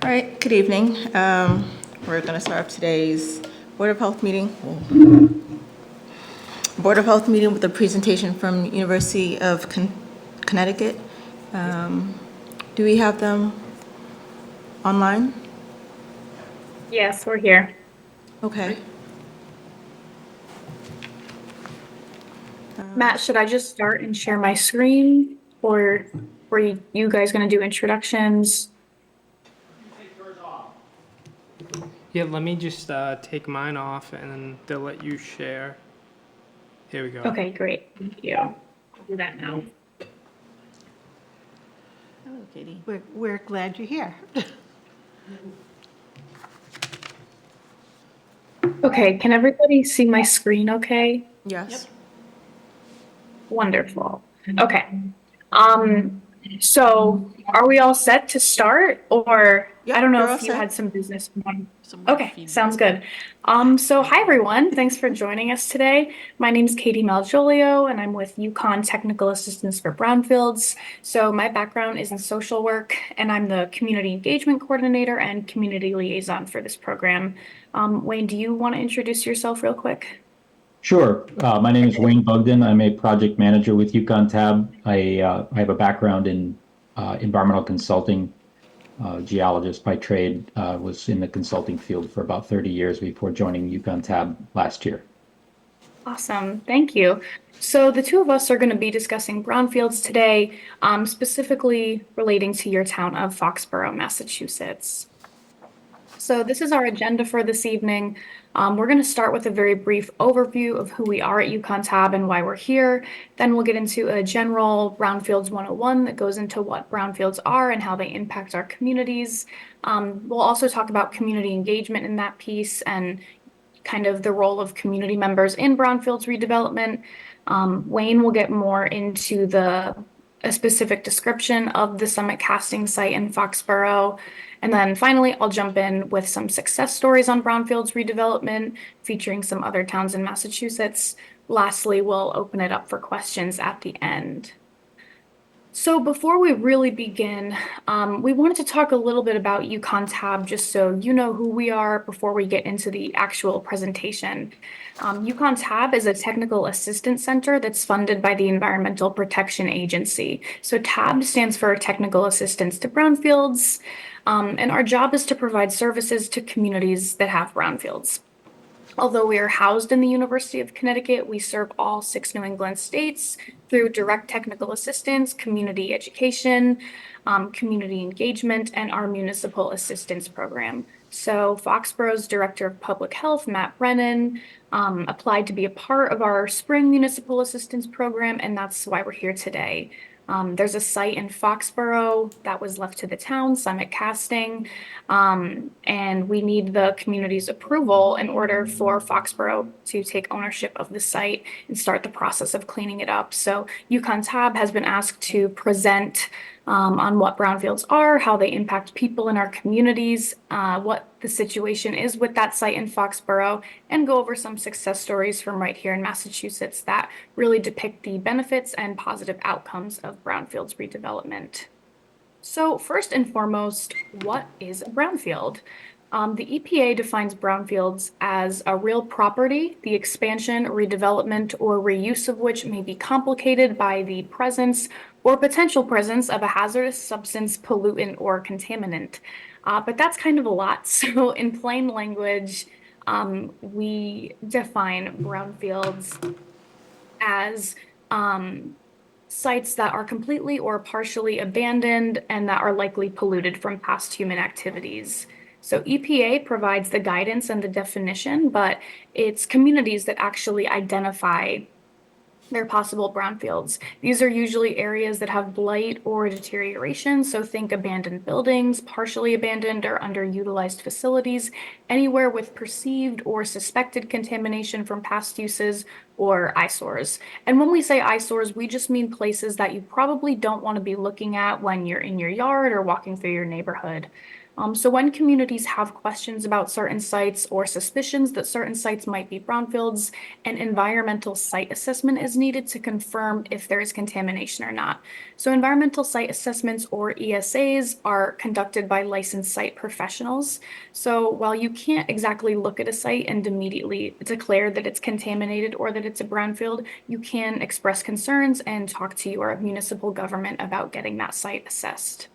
All right, good evening. We're going to start up today's Board of Health meeting. Board of Health meeting with a presentation from University of Connecticut. Do we have them online? Yes, we're here. Okay. Matt, should I just start and share my screen, or were you guys going to do introductions? Yeah, let me just take mine off and then they'll let you share. Here we go. Okay, great. Thank you. I'll do that now. Hello, Katie. We're glad you're here. Okay, can everybody see my screen okay? Yes. Wonderful. Okay. So are we all set to start, or Yep, I don't know you're all if you set. had some business. Some more Okay, feedback. sounds good. So hi everyone, thanks for joining us today. My name is Katie Malgiolio and I'm with UConn Technical Assistance for Brownfields. So my background is in social work and I'm the community engagement coordinator and community liaison for this program. Wayne, do you want to introduce yourself real quick? Sure. My name is Wayne Bugden. I'm a project manager with UConn TAB. I have a background in environmental consulting, geologist by trade, was in the consulting field for about 30 years before joining UConn TAB last year. Awesome, thank you. So the two of us are going to be discussing brownfields today, specifically relating to your town of Foxborough, Massachusetts. So this is our agenda for this evening. We're going to start with a very brief overview of who we are at UConn TAB and why we're here. Then we'll get into a general Brownfields 101 that goes into what brownfields are and how they impact our communities. We'll also talk about community engagement in that piece and kind of the role of community members in brownfields redevelopment. Wayne will get more into a specific description of the Summit casting site in Foxborough. And then finally, I'll jump in with some success stories on brownfields redevelopment, featuring some other towns in Massachusetts. Lastly, we'll open it up for questions at the end. So before we really begin, we wanted to talk a little bit about UConn TAB, just so you know who we are before we get into the actual presentation. UConn TAB is a technical assistance center that's funded by the Environmental Protection Agency. So TAB stands for Technical Assistance to Brownfields, and our job is to provide services to communities that have brownfields. Although we are housed in the University of Connecticut, we serve all 6 New England states through direct technical assistance, community education, community engagement, and our municipal assistance program. So Foxborough's Director of Public Health, Matt Brennan, applied to be a part of our spring municipal assistance program, and that's why we're here today. There's a site in Foxborough that was left to the town, Summit Casting, and we need the community's approval in order for Foxborough to take ownership of the site and start the process of cleaning it up. So UConn TAB has been asked to present on what brownfields are, how they impact people in our communities, what the situation is with that site in Foxborough, and go over some success stories from right here in Massachusetts that really depict the benefits and positive outcomes of brownfields redevelopment. So first and foremost, what is a brownfield? The EPA defines brownfields as a real property, the expansion, redevelopment, or reuse of which may be complicated by the presence or potential presence of a hazardous substance, pollutant, or contaminant. But that's kind of a lot. So in plain language, we define brownfields as sites that are completely or partially abandoned and that are likely polluted from past human activities. So EPA provides the guidance and the definition, but it's communities that actually identify their possible brownfields. These are usually areas that have blight or deterioration. So think abandoned buildings, partially abandoned or underutilized facilities, anywhere with perceived or suspected contamination from past uses or eyesores. And when we say eyesores, we just mean places that you probably don't want to be looking at when you're in your yard or walking through your neighborhood. So when communities have questions about certain sites or suspicions that certain sites might be brownfields, an environmental site assessment is needed to confirm if there is contamination or not. So environmental site assessments, or ESAs, are conducted by licensed site professionals. So while you can't exactly look at a site and immediately declare that it's contaminated or that it's a brownfield, you can express concerns and talk to your municipal government about getting that site assessed.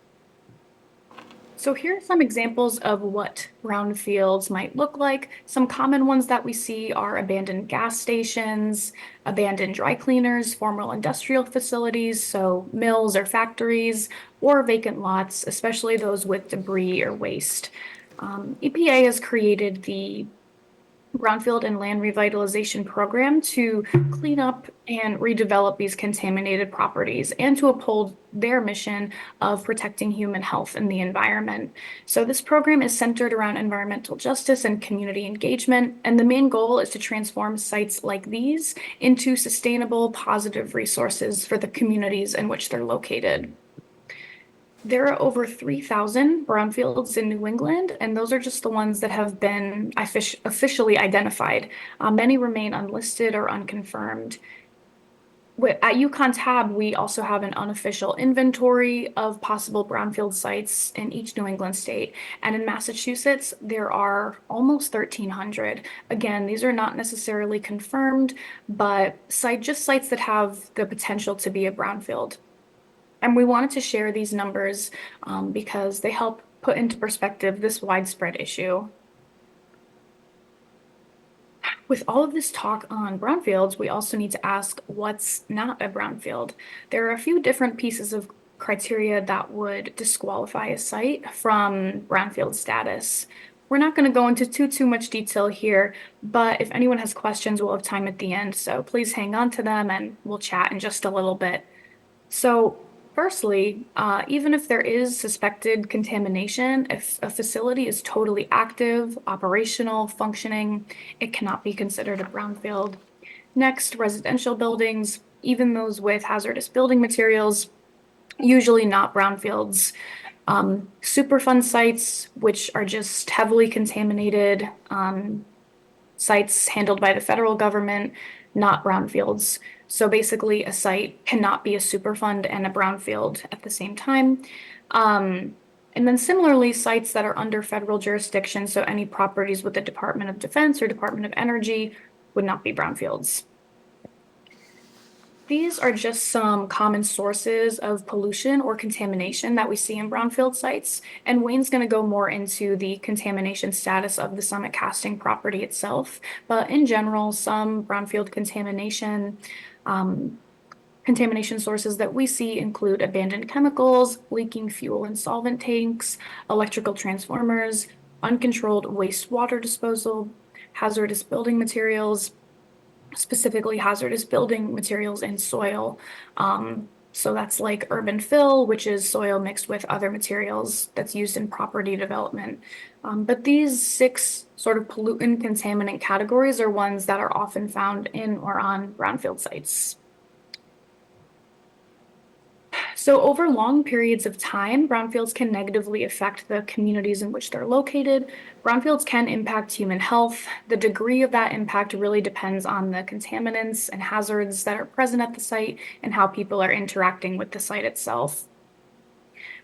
So here are some examples of what brownfields might look like. Some common ones that we see are abandoned gas stations, abandoned dry cleaners, former industrial facilities, so mills or factories, or vacant lots, especially those with debris or waste. EPA has created the Brownfield and Land Revitalization Program to clean up and redevelop these contaminated properties and to uphold their mission of protecting human health and the environment. So this program is centered around environmental justice and community engagement, and the main goal is to transform sites like these into sustainable, positive resources for the communities in which they're located. There are over 3,000 brownfields in New England, and those are just the ones that have been officially identified. Many remain unlisted or unconfirmed. At UConn TAB, we also have an unofficial inventory of possible brownfield sites in each New England state. And in Massachusetts, there are almost 1,300. Again, these are not necessarily confirmed, but just sites that have the potential to be a brownfield. And we wanted to share these numbers because they help put into perspective this widespread issue. With all of this talk on brownfields, we also need to ask what's not a brownfield. There are a few different pieces of criteria that would disqualify a site from brownfield status. We're not going to go into too much detail here, but if anyone has questions, we'll have time at the end. So please hang on to them and we'll chat in just a little bit. So firstly, even if there is suspected contamination, if a facility is totally active, operational, functioning, it cannot be considered a brownfield. Next, residential buildings, even those with hazardous building materials, usually not brownfields. Superfund sites, which are just heavily contaminated, sites handled by the federal government, not brownfields. So basically, a site cannot be a Superfund and a brownfield at the same time. And then similarly, sites that are under federal jurisdiction, so any properties with the Department of Defense or Department of Energy, would not be brownfields. These are just some common sources of pollution or contamination that we see in brownfield sites, and Wayne's going to go more into the contamination status of the Summit Casting property itself. But in general, some brownfield contamination sources that we see include abandoned chemicals, leaking fuel and solvent tanks, electrical transformers, uncontrolled wastewater disposal, hazardous building materials, specifically hazardous building materials and soil. So that's like urban fill, which is soil mixed with other materials that's used in property development. But these 6 sort of pollutant contaminant categories are ones that are often found in or on brownfield sites. So over long periods of time, brownfields can negatively affect the communities in which they're located. Brownfields can impact human health. The degree of that impact really depends on the contaminants and hazards that are present at the site and how people are interacting with the site itself.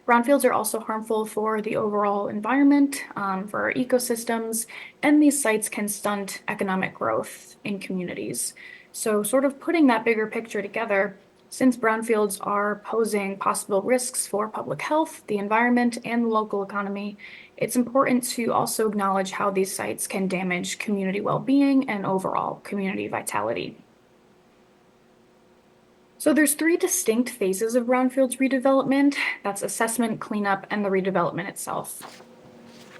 Brownfields are also harmful for the overall environment, for our ecosystems, and these sites can stunt economic growth in communities. So sort of putting that bigger picture together, since brownfields are posing possible risks for public health, the environment, and the local economy, it's important to also acknowledge how these sites can damage community well-being and overall community vitality. So there's 3 distinct phases of brownfields redevelopment. That's assessment, cleanup, and the redevelopment itself.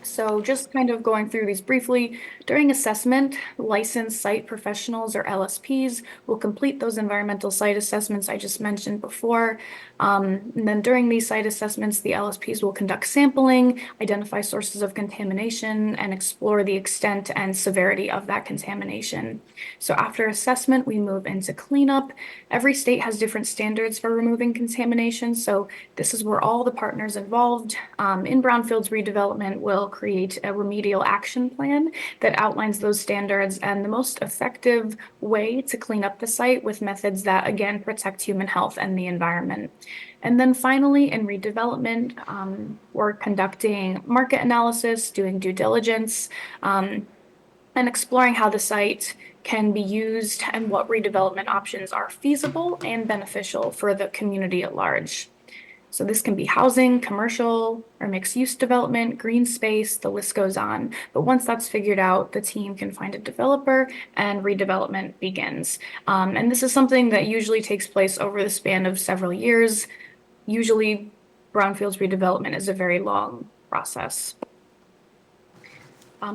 So just kind of going through these briefly, during assessment, licensed site professionals or LSPs will complete those environmental site assessments I just mentioned before. And then during these site assessments, the LSPs will conduct sampling, identify sources of contamination, and explore the extent and severity of that contamination. So after assessment, we move into cleanup. Every state has different standards for removing contamination. So this is where all the partners involved in Brownfields redevelopment will create a remedial action plan that outlines those standards and the most effective way to clean up the site with methods that, again, protect human health and the environment. And then finally, in redevelopment, we're conducting market analysis, doing due diligence, and exploring how the site can be used and what redevelopment options are feasible and beneficial for the community at large. So this can be housing, commercial, or mixed-use development, green space, the list goes on. But once that's figured out, the team can find a developer and redevelopment begins. And this is something that usually takes place over the span of several years. Usually, brownfields redevelopment is a very long process.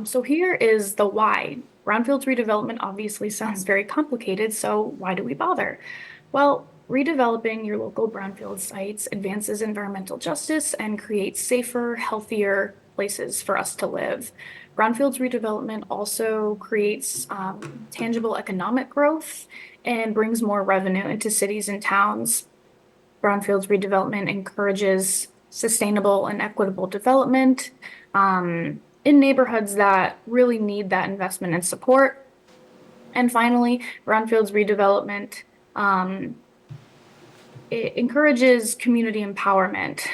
So here is the why. Brownfields redevelopment obviously sounds very complicated, so why do we bother? Well, redeveloping your local brownfield sites advances environmental justice and creates safer, healthier places for us to live. Brownfields redevelopment also creates tangible economic growth and brings more revenue into cities and towns. Brownfields redevelopment encourages sustainable and equitable development in neighborhoods that really need that investment and support. And finally, Brownfields redevelopment it encourages community empowerment.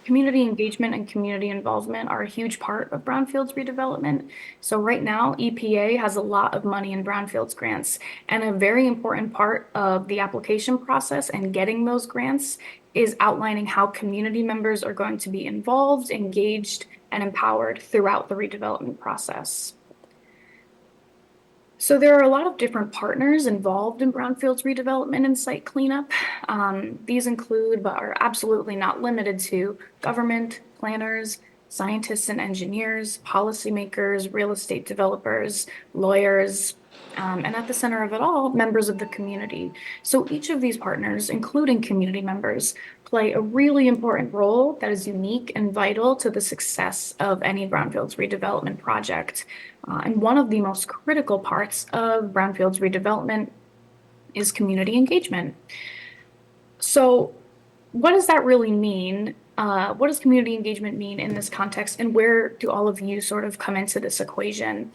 Community engagement and community involvement are a huge part of brownfields redevelopment. So right now, EPA has a lot of money in brownfields grants, and a very important part of the application process and getting those grants is outlining how community members are going to be involved, engaged, and empowered throughout the redevelopment process. So there are a lot of different partners involved in brownfields redevelopment and site cleanup. These include, but are absolutely not limited to, government, planners, scientists and engineers, policymakers, real estate developers, lawyers, and at the center of it all, members of the community. So each of these partners, including community members, play a really important role that is unique and vital to the success of any brownfields redevelopment project. And one of the most critical parts of brownfields redevelopment is community engagement. So what does that really mean? What does community engagement mean in this context, and where do all of you sort of come into this equation?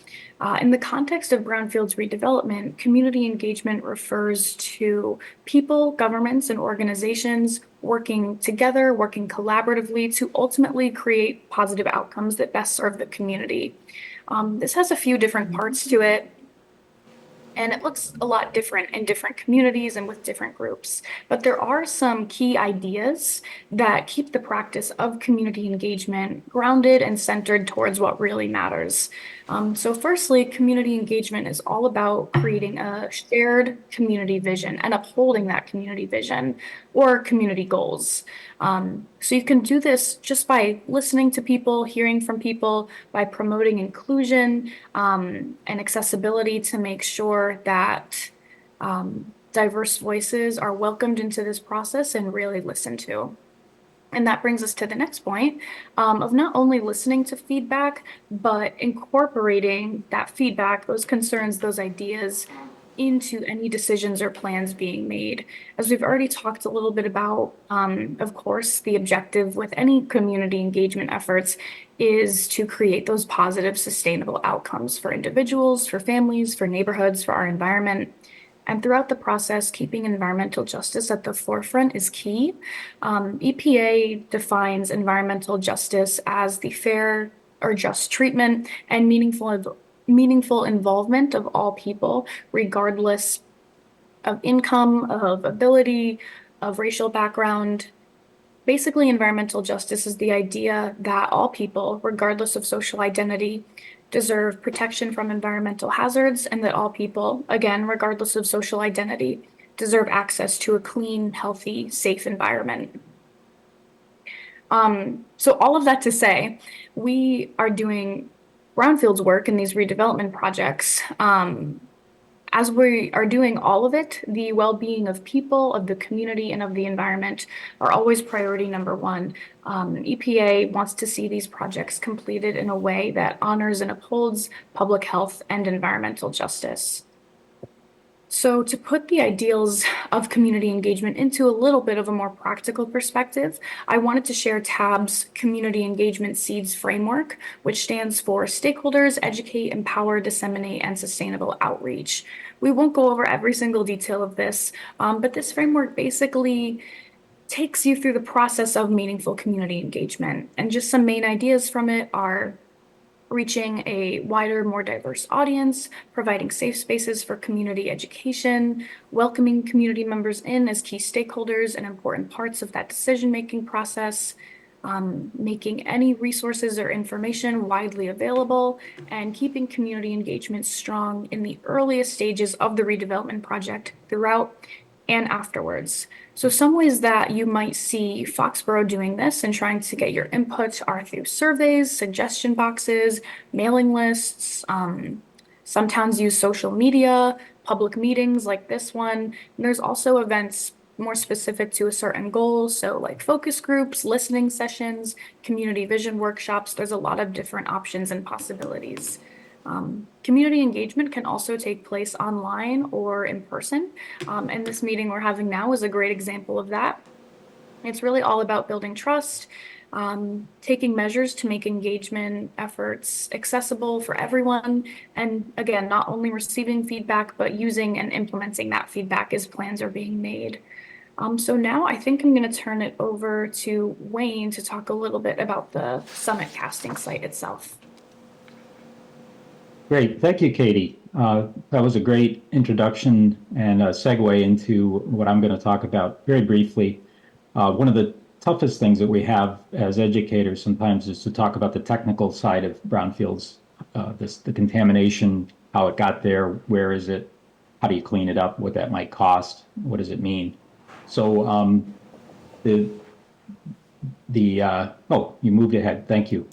In the context of brownfields redevelopment, community engagement refers to people, governments, and organizations working together, working collaboratively to ultimately create positive outcomes that best serve the community. This has a few different parts to it, and it looks a lot different in different communities and with different groups. But there are some key ideas that keep the practice of community engagement grounded and centered towards what really matters. So firstly, community engagement is all about creating a shared community vision and upholding that community vision or community goals. So you can do this just by listening to people, hearing from people, by promoting inclusion and accessibility to make sure that diverse voices are welcomed into this process and really listened to. And that brings us to the next point of not only listening to feedback, but incorporating that feedback, those concerns, those ideas into any decisions or plans being made. As we've already talked a little bit about, of course, the objective with any community engagement efforts is to create those positive, sustainable outcomes for individuals, for families, for neighborhoods, for our environment. And throughout the process, keeping environmental justice at the forefront is key. EPA defines environmental justice as the fair or just treatment and meaningful involvement of all people, regardless of income, of ability, of racial background. Basically, environmental justice is the idea that all people, regardless of social identity, deserve protection from environmental hazards, and that all people, again, regardless of social identity, deserve access to a clean, healthy, safe environment. So all of that to say, we are doing Brownfields work in these redevelopment projects. As we are doing all of it, the well-being of people, of the community, and of the environment are always priority number one. EPA wants to see these projects completed in a way that honors and upholds public health and environmental justice. So to put the ideals of community engagement into a little bit of a more practical perspective, I wanted to share TAB's Community Engagement Seeds framework, which stands for Stakeholders, Educate, Empower, Disseminate, and Sustainable Outreach. We won't go over every single detail of this, but this framework basically takes you through the process of meaningful community engagement. And just some main ideas from it are reaching a wider, more diverse audience, providing safe spaces for community education, welcoming community members in as key stakeholders and important parts of that decision-making process, making any resources or information widely available, and keeping community engagement strong in the earliest stages of the redevelopment project throughout and afterwards. So some ways that you might see Foxborough doing this and trying to get your input are through surveys, suggestion boxes, mailing lists. Some towns use social media, public meetings like this one. And there's also events more specific to a certain goal. So like focus groups, listening sessions, community vision workshops. There's a lot of different options and possibilities. Community engagement can also take place online or in person. And this meeting we're having now is a great example of that. It's really all about building trust, taking measures to make engagement efforts accessible for everyone. And again, not only receiving feedback, but using and implementing that feedback as plans are being made. So now I think I'm going to turn it over to Wayne to talk a little bit about the summit casting site itself. Great. Thank you, Katie. That was a great introduction and a segue into what I'm going to talk about very briefly. One of the toughest things that we have as educators sometimes is to talk about the technical side of brownfields, the contamination, how it got there, where is it, how do you clean it up, what that might cost, what does it mean. So oh, you moved ahead. Thank you.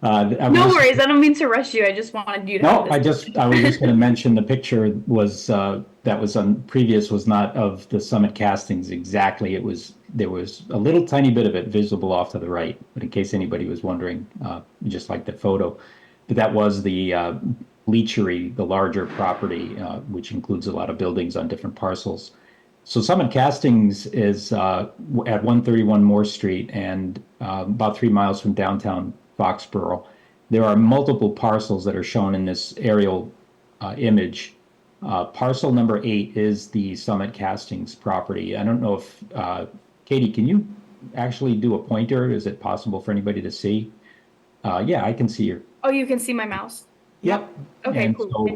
No worries. I don't mean to rush you. I just wanted you to. No, I was just going to mention the picture was that was on previous was not of the summit castings exactly. There was a little tiny bit of it visible off to the right, but in case anybody was wondering, just like the photo, but that was the bleachery, the larger property, which includes a lot of buildings on different parcels. So Summit Castings is at 131 Morse Street and about 3 miles from downtown Foxborough. There are multiple parcels that are shown in this aerial image. Parcel number 8 is the Summit Castings property. I don't know if, Katie, can you actually do a pointer? Is it possible for anybody to see? Yeah, I can see your. Oh, you can see my mouse? Yep. Okay, And cool. so,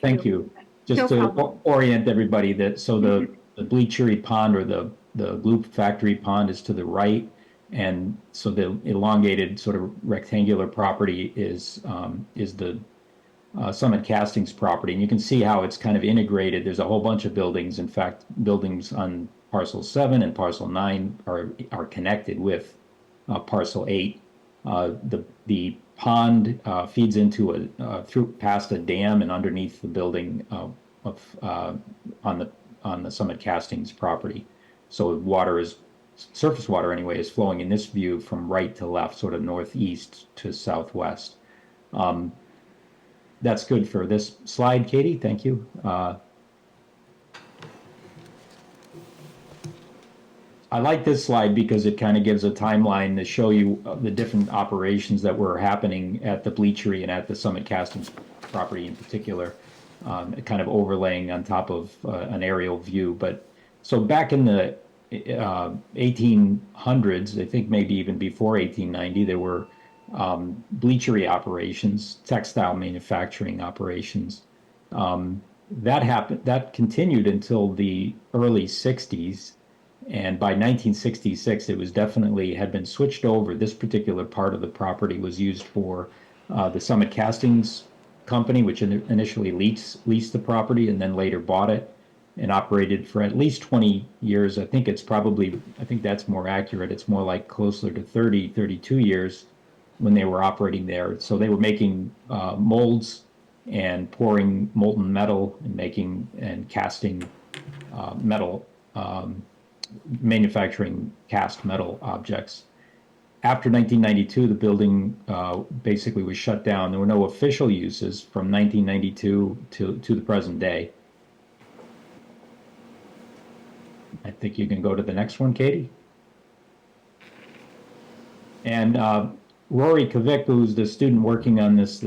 thank you. Just to orient everybody that, so the bleachery pond or the glue factory pond is to the right. And so the elongated sort of rectangular property is the Summit Castings property. And you can see how it's kind of integrated. There's a whole bunch of buildings. In fact, buildings on parcel 7 and parcel 9 are connected with parcel 8. The pond feeds into through past a dam and underneath the building on the Summit Castings property. So water is surface water anyway is flowing in this view from right to left, sort of northeast to southwest. That's good for this slide, Katie. Thank you. I like this slide because it kind of gives a timeline to show you the different operations that were happening at the bleachery and at the Summit Castings property in particular, kind of overlaying on top of an aerial view. But so back in the 1800s, I think maybe even before 1890, there were bleachery operations, textile manufacturing operations. That continued until the early 60s. And by 1966, it was definitely had been switched over. This particular part of the property was used for the Summit Castings company, which initially leased the property and then later bought it. and operated for at least 20 years. I think that's more accurate. It's more like closer to 30, 32 years when they were operating there. So they were making molds and pouring molten metal and making and casting metal, manufacturing cast metal objects. After 1992, the building basically was shut down. There were no official uses from 1992 to the present day. I think you can go to the next one, Katie. And Rory Kavik, who's the student working on this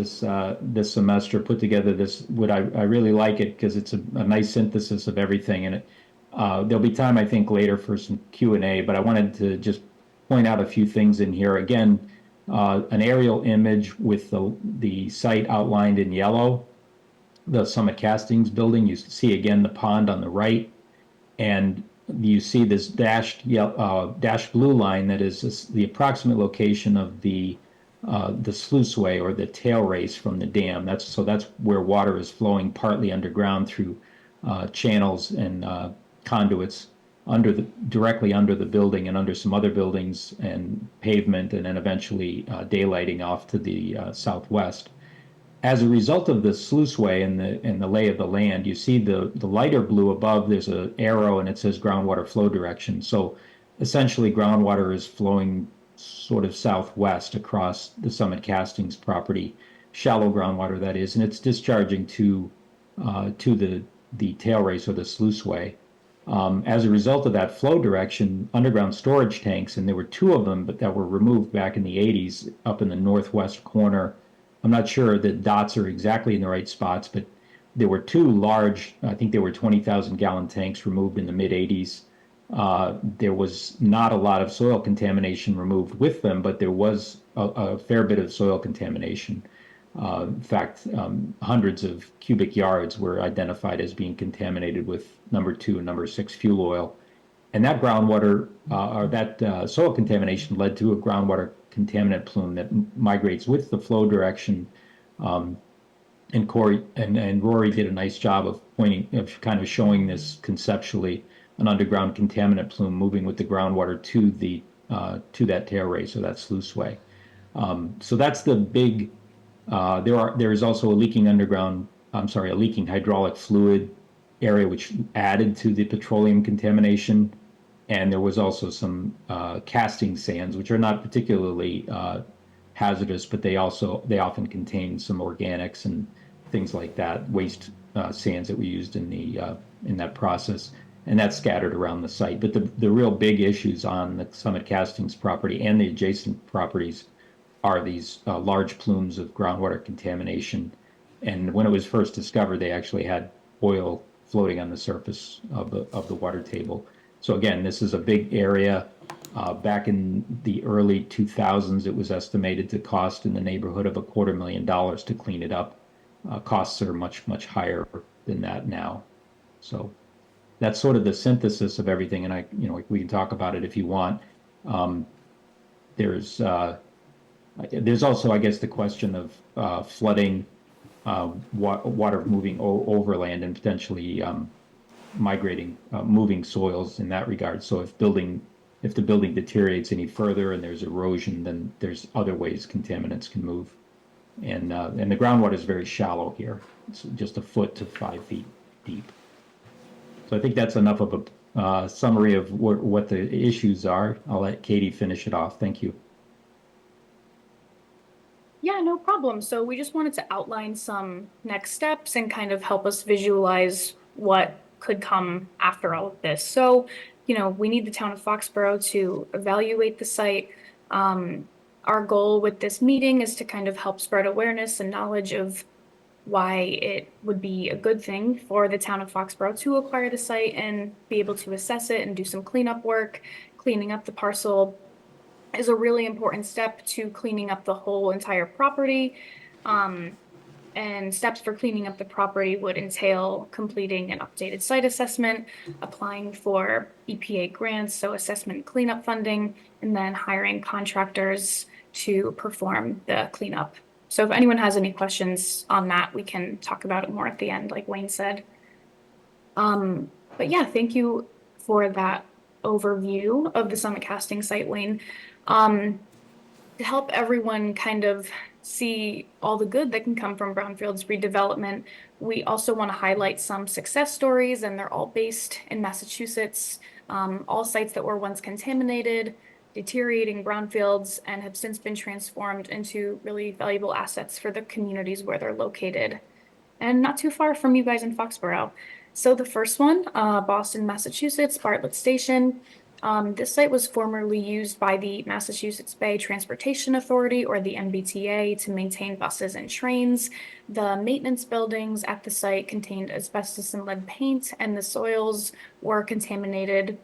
semester, put together this. I really like it because it's a nice synthesis of everything. And there'll be time, I think, later for some Q&A. But I wanted to just point out a few things in here. Again, an aerial image with the site outlined in yellow, the Summit Castings building. You see again the pond on the right, and you see this dashed blue line that is the approximate location of the sluiceway or the tail race from the dam. That's where water is flowing partly underground through channels and conduits directly under the building and under some other buildings and pavement, and then eventually daylighting off to the southwest. As a result of the sluiceway and the lay of the land, you see the lighter blue above, there's an arrow and it says groundwater flow direction. So essentially groundwater is flowing sort of southwest across the Summit Castings property, shallow groundwater that is, and it's discharging to the tail race or the sluiceway. As a result of that flow direction, underground storage tanks, and there were two of them, but that were removed back in the 80s up in the northwest corner. I'm not sure that dots are exactly in the right spots, but there were two large, I think they were 20,000 gallon tanks removed in the mid 80s. There was not a lot of soil contamination removed with them, but there was a fair bit of soil contamination. In fact, hundreds of cubic yards were identified as being contaminated with number 2 and number 6 fuel oil. And that groundwater, or that soil contamination led to a groundwater contaminant plume that migrates with the flow direction. And Corey and Rory did a nice job of kind of showing this conceptually, an underground contaminant plume moving with the groundwater to that tail race or that sluiceway. So that's the big. There is also a leaking hydraulic fluid area which added to the petroleum contamination. And there was also some casting sands, which are not particularly hazardous, but they often contain some organics and things like that, waste sands that we used in that process, and that's scattered around the site. But the real big issues on the Summit Castings property and the adjacent properties are these large plumes of groundwater contamination. And when it was first discovered, they actually had oil floating on the surface of the water table. So again, this is a big area. Back in the early 2000s, it was estimated to cost in the neighborhood of $250,000 to clean it up. Costs are much, much higher than that now. So that's sort of the synthesis of everything. And we can talk about it if you want. There's also, I guess, the question of flooding, water moving overland and potentially migrating, moving soils in that regard. So if the building deteriorates any further and there's erosion, then there's other ways contaminants can move. And the groundwater is very shallow here. It's just 1 foot to 5 feet deep. So I think that's enough of a summary of what the issues are. I'll let Katie finish it off. Thank you. Yeah, no problem. So we just wanted to outline some next steps and kind of help us visualize what could come after all of this. So, we need the town of Foxborough to evaluate the site. Our goal with this meeting is to kind of help spread awareness and knowledge of why it would be a good thing for the town of Foxborough to acquire the site and be able to assess it and do some cleanup work. Cleaning up the parcel is a really important step to cleaning up the whole entire property. And steps for cleaning up the property would entail completing an updated site assessment, applying for EPA grants, so assessment cleanup funding, and then hiring contractors to perform the cleanup. So if anyone has any questions on that, we can talk about it more at the end, like Wayne said. But yeah, thank you for that overview of the Summit Casting site, Wayne. To help everyone kind of see all the good that can come from Brownfield's redevelopment, we also want to highlight some success stories, and they're all based in Massachusetts. All sites that were once contaminated, deteriorating brownfields, and have since been transformed into really valuable assets for the communities where they're located, and not too far from you guys in Foxborough. So the first one, Boston, Massachusetts, Bartlett Station. This site was formerly used by the Massachusetts Bay Transportation Authority, or the MBTA, to maintain buses and trains. The maintenance buildings at the site contained asbestos and lead paint, and the soils were contaminated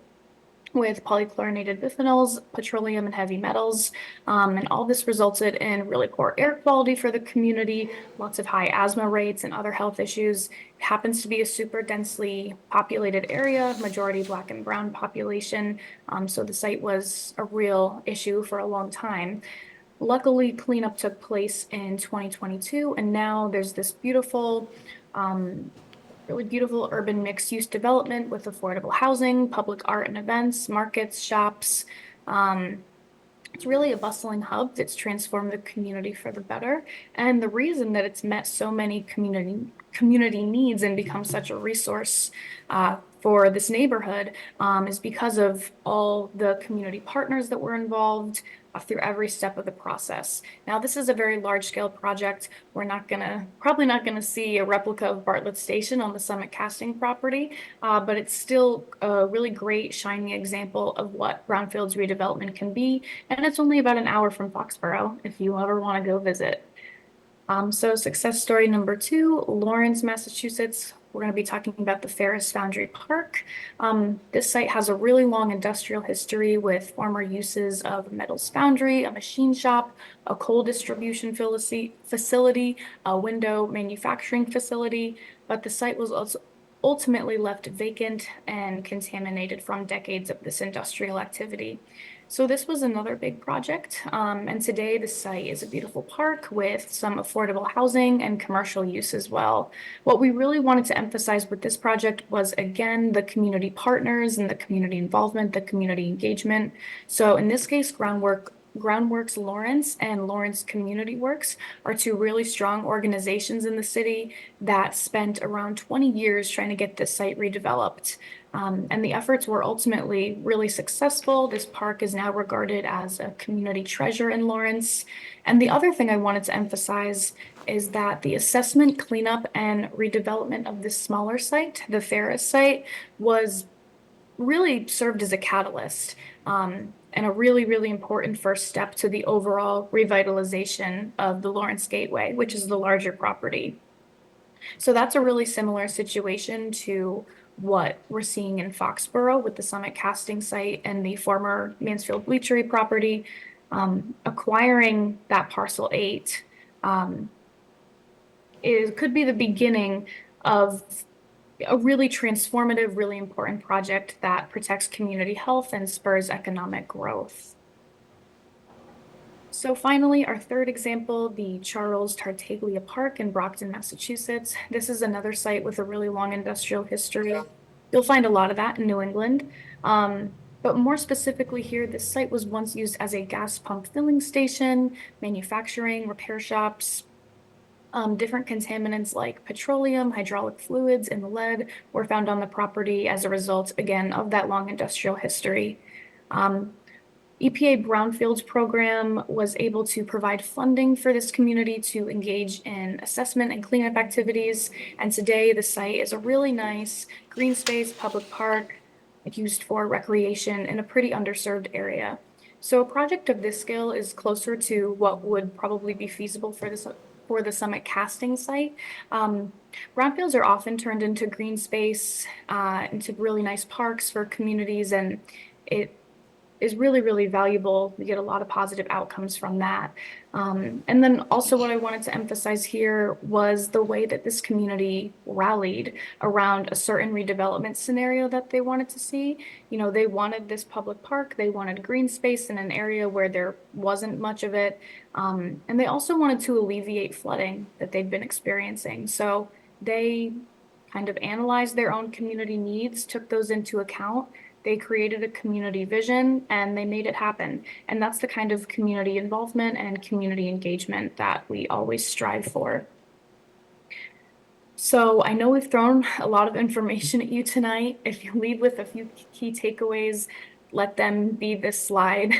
with polychlorinated biphenyls, petroleum, and heavy metals. And all this resulted in really poor air quality for the community, lots of high asthma rates and other health issues. It happens to be a super densely populated area, majority Black and brown population. So the site was a real issue for a long time. Luckily, cleanup took place in 2022, and now there's this beautiful, really beautiful urban mixed-use development with affordable housing, public art and events, markets, shops. It's really a bustling hub that's transformed the community for the better. And the reason that it's met so many community needs and become such a resource for this neighborhood is because of all the community partners that were involved through every step of the process. Now, this is a very large-scale project. We're probably not gonna see a replica of Bartlett Station on the Summit Casting property, but it's still a really great, shining example of what Brownfield's redevelopment can be. And it's only about an hour from Foxborough if you ever want to go visit. So success story number 2, Lawrence, Massachusetts. We're going to be talking about the Ferris Foundry Park. This site has a really long industrial history with former uses of a metals foundry, a machine shop, a coal distribution facility, a window manufacturing facility, but the site was also ultimately left vacant and contaminated from decades of this industrial activity. So this was another big project, and today the site is a beautiful park with some affordable housing and commercial use as well. What we really wanted to emphasize with this project was, again, the community partners and the community involvement, the community engagement. So in this case, Groundworks Lawrence and Lawrence Community Works are two really strong organizations in the city that spent around 20 years trying to get this site redeveloped. And the efforts were ultimately really successful. This park is now regarded as a community treasure in Lawrence. And the other thing I wanted to emphasize is that the assessment, cleanup, and redevelopment of this smaller site, the Ferris site, was really served as a catalyst and a really, really important first step to the overall revitalization of the Lawrence Gateway, which is the larger property. So that's a really similar situation to what we're seeing in Foxborough with the Summit Casting site and the former Mansfield Bleachery property. Acquiring that parcel 8 could be the beginning of a really transformative, really important project that protects community health and spurs economic growth. So finally, our third example, the Charles Tartaglia Park in Brockton, Massachusetts. This is another site with a really long industrial history. You'll find a lot of that in New England. But more specifically here, this site was once used as a gas pump filling station, manufacturing, repair shops. Different contaminants like petroleum, hydraulic fluids, and lead were found on the property as a result, again, of that long industrial history. EPA Brownfields program was able to provide funding for this community to engage in assessment and cleanup activities. And today the site is a really nice green space public park used for recreation in a pretty underserved area. So a project of this scale is closer to what would probably be feasible for the Summit Casting site. Brownfields are often turned into green space, into really nice parks for communities, and it is really, really valuable. We get a lot of positive outcomes from that. And then also what I wanted to emphasize here was the way that this community rallied around a certain redevelopment scenario that they wanted to see. You know, they wanted this public park, they wanted green space in an area where there wasn't much of it. And they also wanted to alleviate flooding that they'd been experiencing. So they kind of analyzed their own community needs, took those into account. They created a community vision and they made it happen. And that's the kind of community involvement and community engagement that we always strive for. So I know we've thrown a lot of information at you tonight. If you leave with a few key takeaways, let them be this slide.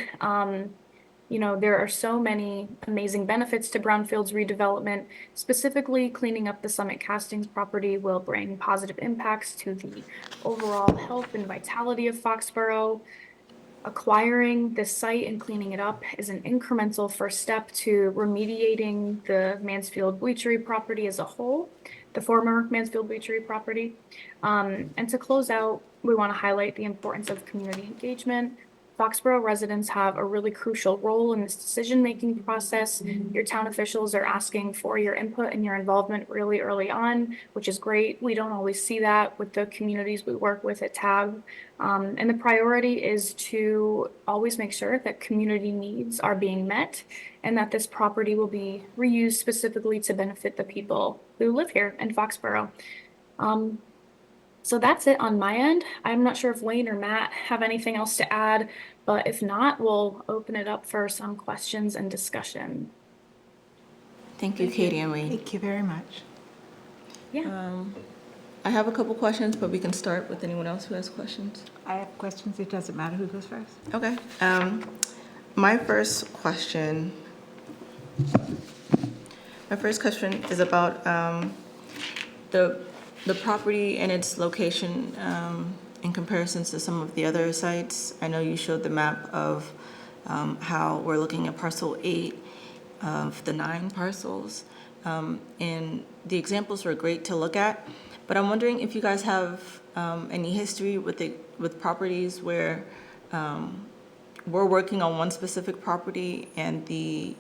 There are so many amazing benefits to Brownfield's redevelopment. Specifically, cleaning up the Summit Castings property will bring positive impacts to the overall health and vitality of Foxborough. Acquiring this site and cleaning it up is an incremental first step to remediating the Mansfield Bleachery property as a whole, the former Mansfield Bleachery property. And to close out, we want to highlight the importance of community engagement. Foxborough residents have a really crucial role in this decision-making process. Your town officials are asking for your input and your involvement really early on, which is great. We don't always see that with the communities we work with at TAB. And the priority is to always make sure that community needs are being met and that this property will be reused specifically to benefit the people who live here in Foxborough. So that's it on my end. I'm not sure if Wayne or Matt have anything else to add, but if not, we'll open it up for some questions and discussion. Thank you, Katie and Wayne. Thank you very much. Yeah. I have a couple questions, but we can start with anyone else who has questions. I have questions. It doesn't matter who goes first. Okay. My first question is about the property and its location in comparison to some of the other sites. I know you showed the map of how we're looking at parcel 8 of the 9 parcels. And the examples were great to look at, but I'm wondering if you guys have any history with properties where we're working on one specific property and the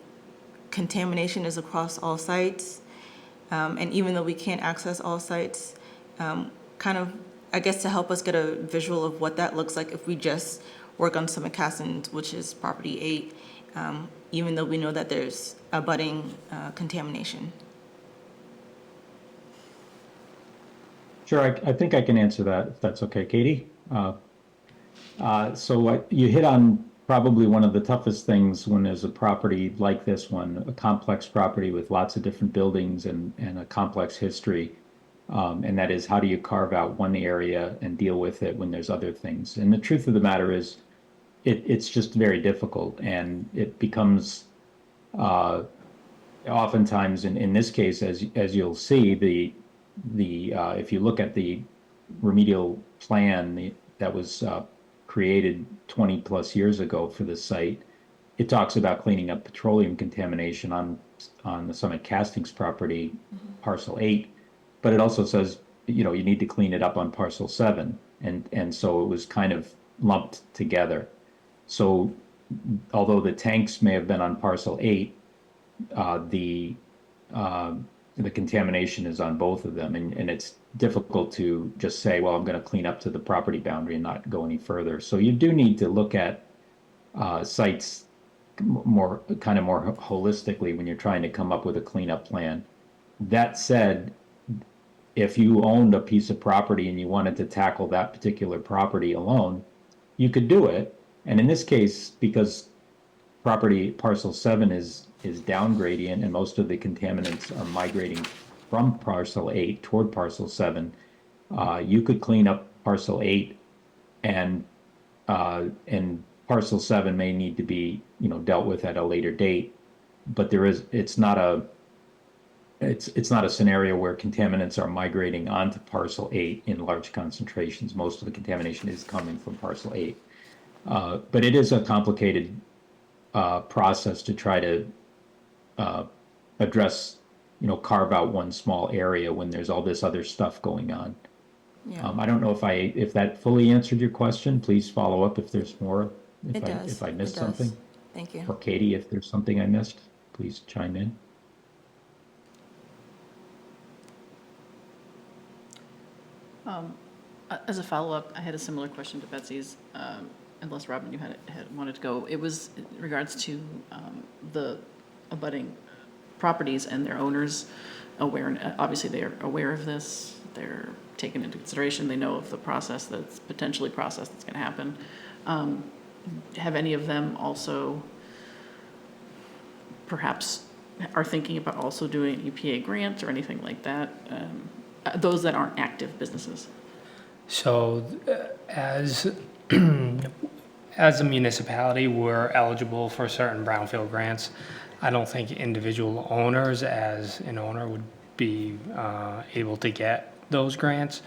contamination is across all sites. And even though we can't access all sites, kind of, I guess, to help us get a visual of what that looks like if we just work on Summit Castings, which is property 8, even though we know that there's abutting contamination. Sure, I think I can answer that, if that's okay, Katie. So you hit on probably one of the toughest things when there's a property like this one, a complex property with lots of different buildings and a complex history. And that is, how do you carve out one area and deal with it when there's other things? And the truth of the matter is, it's just very difficult, and it becomes oftentimes, in this case, as you'll see, if you look at the remedial plan that was created 20 plus years ago for the site, it talks about cleaning up petroleum contamination on the Summit Castings property, parcel 8, but it also says, you need to clean it up on parcel 7, and so it was kind of lumped together. So although the tanks may have been on parcel 8, the contamination is on both of them, and it's difficult to just say, well, I'm going to clean up to the property boundary and not go any further. So you do need to look at sites more holistically when you're trying to come up with a cleanup plan. That said, if you owned a piece of property and you wanted to tackle that particular property alone, you could do it. And in this case, because property parcel 7 is down gradient and most of the contaminants are migrating from parcel 8 toward parcel 7, you could clean up parcel 8 and parcel 7 may need to be dealt with at a later date. But it's not a scenario where contaminants are migrating onto parcel 8 in large concentrations. Most of the contamination is coming from parcel 8. But it is a complicated process to try to address, carve out one small area when there's all this other stuff going on. Yeah. I don't know if that fully answered your question. Please follow up if there's more. If I missed something. Thank you. Or Katie, if there's something I missed, please chime in. As a follow-up, I had a similar question to Betsy's, unless Robin, you had wanted to go. It was in regards to the abutting properties and their owners aware. Obviously, they are aware of this. they're taken into consideration. They know of the process that's potentially process that's going to happen. Have any of them also perhaps are thinking about also doing an EPA grant or anything like that? Those that aren't active businesses. So as as a municipality, we're eligible for certain brownfield grants. I don't think individual owners as an owner would be able to get those grants.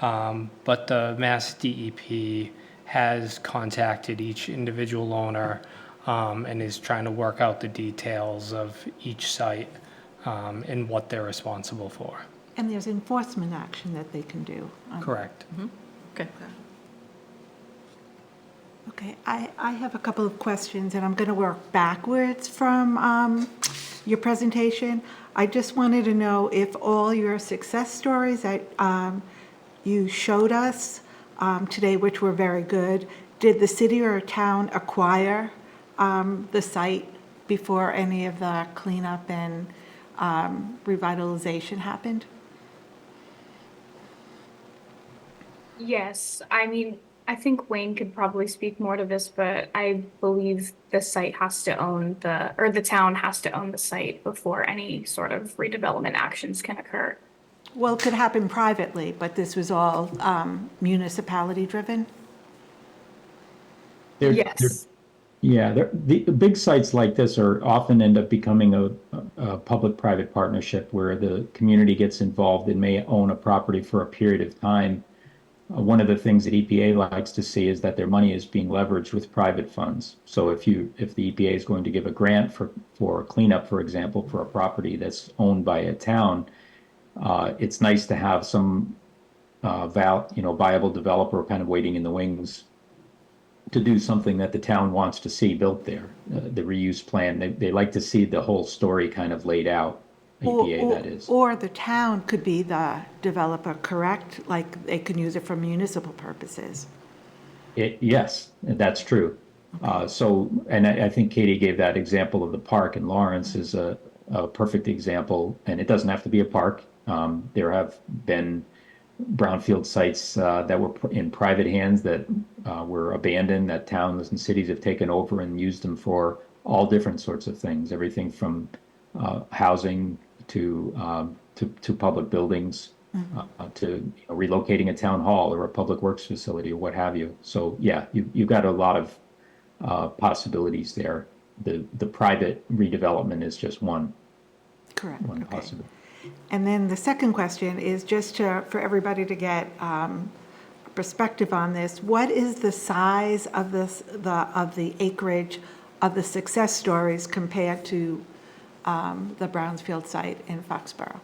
But the Mass DEP has contacted each individual owner and is trying to work out the details of each site and what they're responsible for. And there's enforcement action that they can do. Correct. Okay. Okay, I have a couple of questions, and I'm going to work backwards from your presentation. I just wanted to know if all your success stories that you showed us today, which were very good, did the city or town acquire the site before any of the cleanup and revitalization happened? Yes, I mean, I think Wayne could probably speak more to this, but I believe the site has to own or the town has to own the site before any sort of redevelopment actions can occur. Well, it could happen privately, but this was all municipality-driven? Yes. The big sites like this are often end up becoming a public-private partnership where the community gets involved and may own a property for a period of time. One of the things that EPA likes to see is that their money is being leveraged with private funds. So if the EPA is going to give a grant for cleanup, for example, for a property that's owned by a town, it's nice to have some viable developer kind of waiting in the wings to do something that the town wants to see built there. The reuse plan, they like to see the whole story kind of laid out. EPA, that is. Or the town could be the developer, correct? Like they can use it for municipal purposes. Yes, that's true. And I think Katie gave that example of the park in Lawrence is a perfect example, and it doesn't have to be a park. There have been brownfield sites that were in private hands that were abandoned, that towns and cities have taken over and used them for all different sorts of things, everything from housing to public buildings, to relocating a town hall or a public works facility or what have you. So yeah, you've got a lot of possibilities there. The private redevelopment is just one Correct. possibility. And then the second question is just for everybody to get perspective on this. What is the size of the acreage of the success stories compared to the Brownfield site in Foxborough?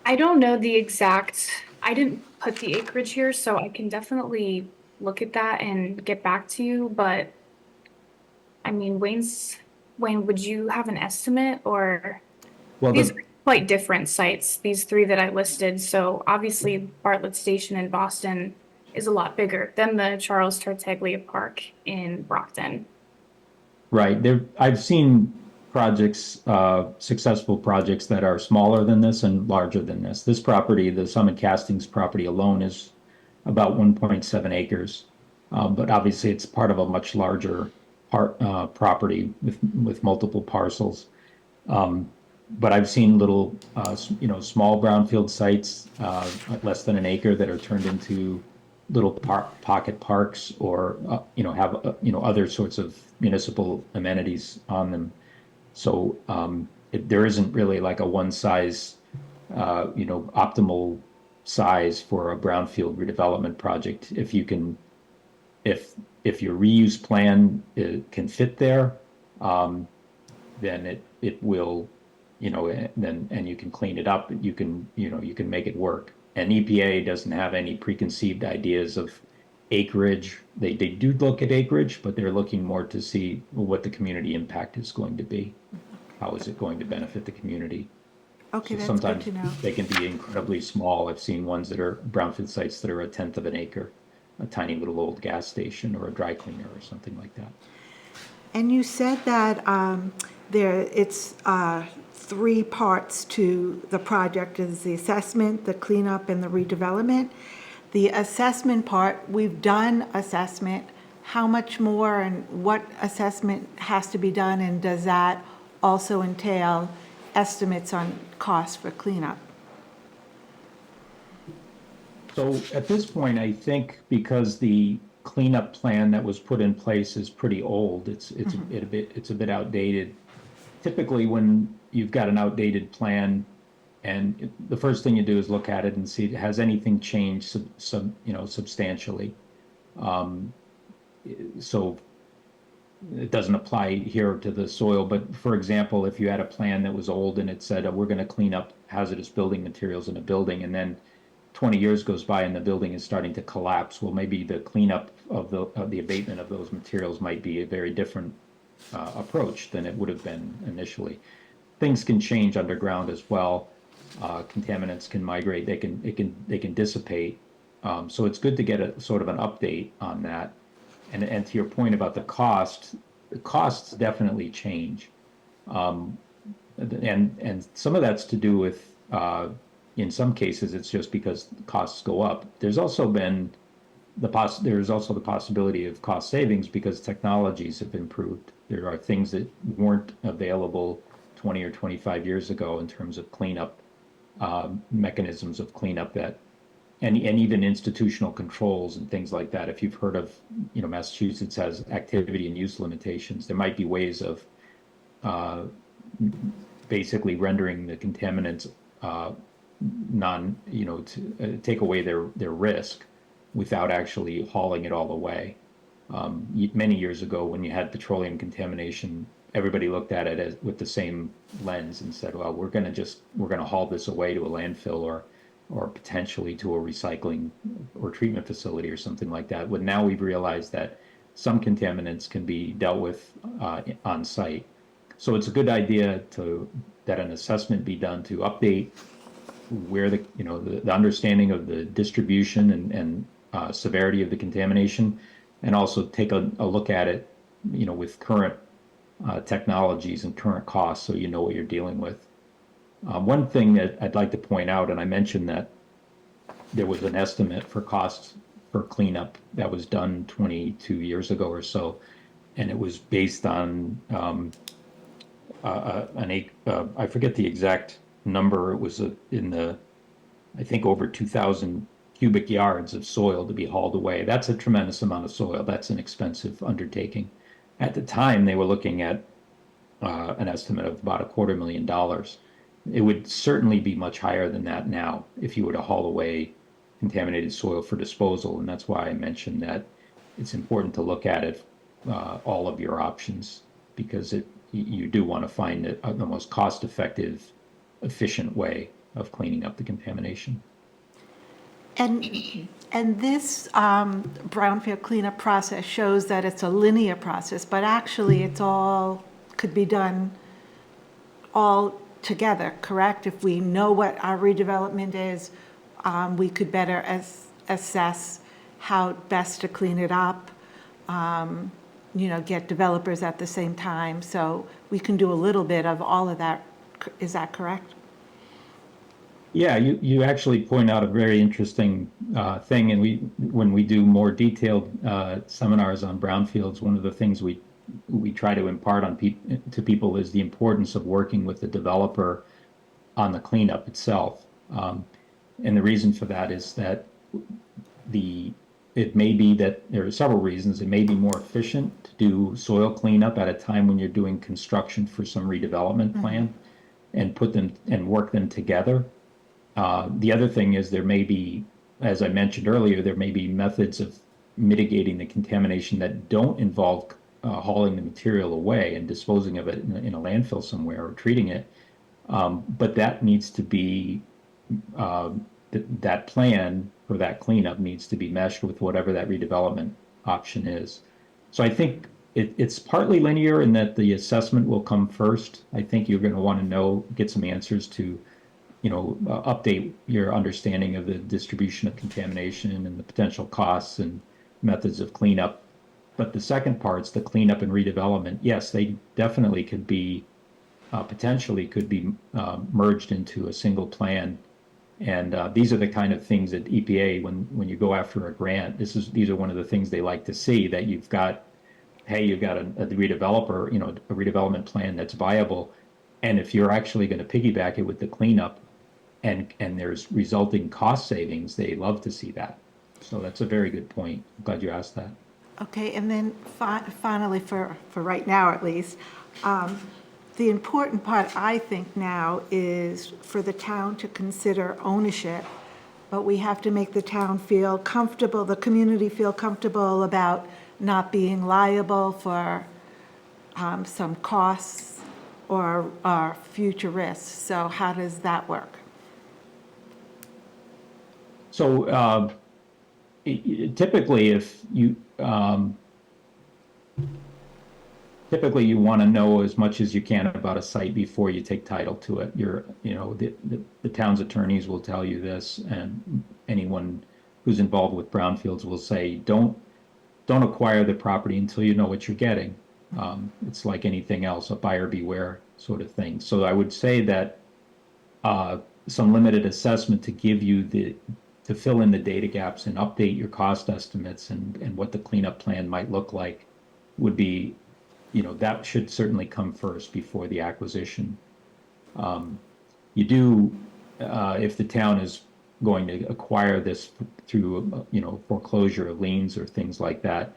I don't know I didn't put the acreage here, so I can definitely look at that and get back to you, but I mean, Wayne, would you have an estimate or? Well, These are quite different sites, these three that I listed. So obviously Bartlett Station in Boston is a lot bigger than the Charles Tartaglia Park in Brockton. right. I've seen projects, successful projects that are smaller than this and larger than this. This property, the Summit Castings property alone is about 1.7 acres. But obviously it's part of a much larger property with multiple parcels. But I've seen little, small brownfield sites, less than an acre that are turned into little pocket parks or, have, other sorts of municipal amenities on them. So there isn't really like a one size, optimal size for a brownfield redevelopment project. If your reuse plan can fit there, then it will, and you can clean it up. You can make it work. And EPA doesn't have any preconceived ideas of acreage. They do look at acreage, but they're looking more to see what the community impact is going to be. How is it going to benefit the community? Okay, So that's good sometimes to know. they can be incredibly small. I've seen ones that are brownfield sites that are 1/10 of an acre, a tiny little old gas station or a dry cleaner or something like that. And you said that it's 3 parts to the project, is the assessment, the cleanup, and the redevelopment. The assessment part, we've done assessment. How much more and what assessment has to be done, and does that also entail estimates on costs for cleanup? So at this point, I think because the cleanup plan that was put in place is pretty old, it's a bit outdated. Typically, when you've got an outdated plan, and the first thing you do is look at it and see, has anything changed substantially? So it doesn't apply here to the soil, but for example, if you had a plan that was old and it said, we're going to clean up hazardous building materials in a building, and then 20 years goes by and the building is starting to collapse, well, maybe the cleanup of the abatement of those materials might be a very different approach than it would have been initially. Things can change underground as well. Contaminants can migrate. They can dissipate. So it's good to get a sort of an update on that. And to your point about the costs definitely change. And some of that's to do with, in some cases, it's just because costs go up. There's also been the possibility of cost savings because technologies have improved. There are things that weren't available 20 or 25 years ago in terms of cleanup, mechanisms of cleanup that, and even institutional controls and things like that. If you've heard of, Massachusetts has activity and use limitations, there might be ways of basically rendering the contaminants to take away their risk without actually hauling it all away. Many years ago, when you had petroleum contamination, everybody looked at it with the same lens and said, well, we're going to haul this away to a landfill or potentially to a recycling or treatment facility or something like that. But now we've realized that some contaminants can be dealt with on site. So it's a good idea that an assessment be done to update where the understanding of the distribution and severity of the contamination, and also take a look at it, with current technologies and current costs, so you know what you're dealing with. One thing that I'd like to point out, and I mentioned that there was an estimate for costs for cleanup that was done 22 years ago or so, and it was based on I forget the exact number. It was I think over 2,000 cubic yards of soil to be hauled away. That's a tremendous amount of soil. That's an expensive undertaking. At the time, they were looking at an estimate of about $250,000. It would certainly be much higher than that now if you were to haul away contaminated soil for disposal. And that's why I mentioned that it's important to look at it, all of your options, because you do want to find the most cost-effective, efficient way of cleaning up the contamination. And this brownfield cleanup process shows that it's a linear process, but actually it's all could be done all together, correct? If we know what our redevelopment is, we could better assess how best to clean it up, get developers at the same time. So we can do a little bit of all of that. Is that correct? Yeah, you actually point out a very interesting thing, and when we do more detailed seminars on brownfields, one of the things we try to impart to people is the importance of working with the developer on the cleanup itself. And the reason for that is that it may be that there are several reasons. It may be more efficient to do soil cleanup at a time when you're doing construction for some redevelopment plan and put them and work them together. The other thing is there may be, as I mentioned earlier, there may be methods of mitigating the contamination that don't involve hauling the material away and disposing of it in a landfill somewhere or treating it. But that needs to be, that plan for that cleanup needs to be meshed with whatever that redevelopment option is. So I think it's partly linear in that the assessment will come first. I think you're going to want to get some answers to update your understanding of the distribution of contamination and the potential costs and methods of cleanup But the second parts, the cleanup and redevelopment, yes, they definitely could be, potentially could be merged into a single plan. And these are the kind of things that EPA, when you go after a grant, these are one of the things they like to see, that you've got, hey, you've got a redeveloper, a redevelopment plan that's viable. And if you're actually going to piggyback it with the cleanup and there's resulting cost savings, they love to see that. So that's a very good point. I'm glad you asked that. Okay, and then finally, for right now at least, the important part, I think now, is for the town to consider ownership, but we have to make the town feel comfortable, the community feel comfortable about not being liable for some costs or future risks. So how does that work? So typically, if you typically you want to know as much as you can about a site before you take title to it. The town's attorneys will tell you this, and anyone who's involved with brownfields will say, don't acquire the property until you know what you're getting. It's like anything else, a buyer beware sort of thing. So I would say that some limited assessment to give you to fill in the data gaps and update your cost estimates and what the cleanup plan might look like would be, that should certainly come first before the acquisition. You do, if the town is going to acquire this through, foreclosure of liens or things like that,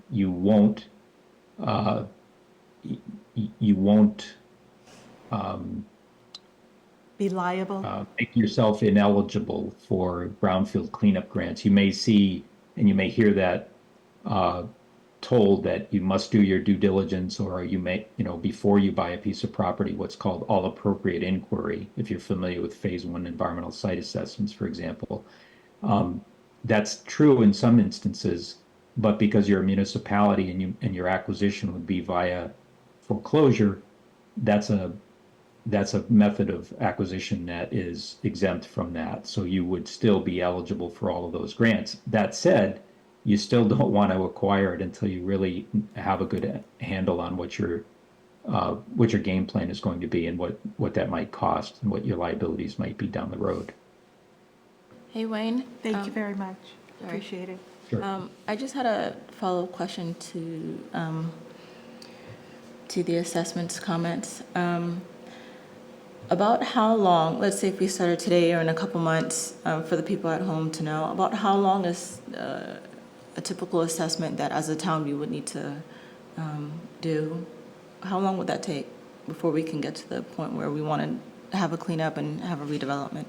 you won't Be liable? make yourself ineligible for brownfield cleanup grants. You may see, and you may hear that told that you must do your due diligence, or you may, before you buy a piece of property, what's called all appropriate inquiry, if you're familiar with phase 1 environmental site assessments, for example. That's true in some instances, but because you're a municipality and your acquisition would be via foreclosure, that's a method of acquisition that is exempt from that. So you would still be eligible for all of those grants. That said, you still don't want to acquire it until you really have a good handle on what your game plan is going to be and what that might cost and what your liabilities might be down the road. Hey, Wayne. Thank you very much. sorry. Appreciate it. Sure. I just had a follow-up question to the assessments comments. About how long, let's say if we started today or in a couple months, for the people at home to know, about how long is a typical assessment that as a town we would need to do? How long would that take before we can get to the point where we want to have a cleanup and have a redevelopment?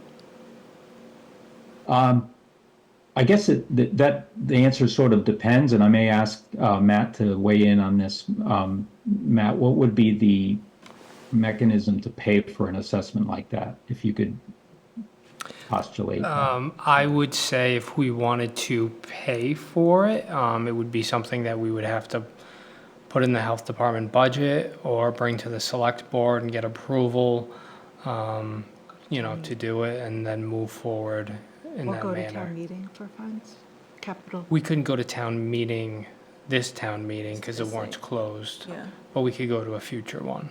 I guess the answer sort of depends, and I may ask Matt to weigh in on this. Matt, what would be the mechanism to pay for an assessment like that, if you could postulate that? I would say if we wanted to pay for it, it would be something that we would have to put in the health department budget or bring to the select board and get approval, to do it and then move forward in Or that go to town manner. meeting for funds, capital. We couldn't go to this town meeting because the warrant's closed, Yeah. but we could go to a future one.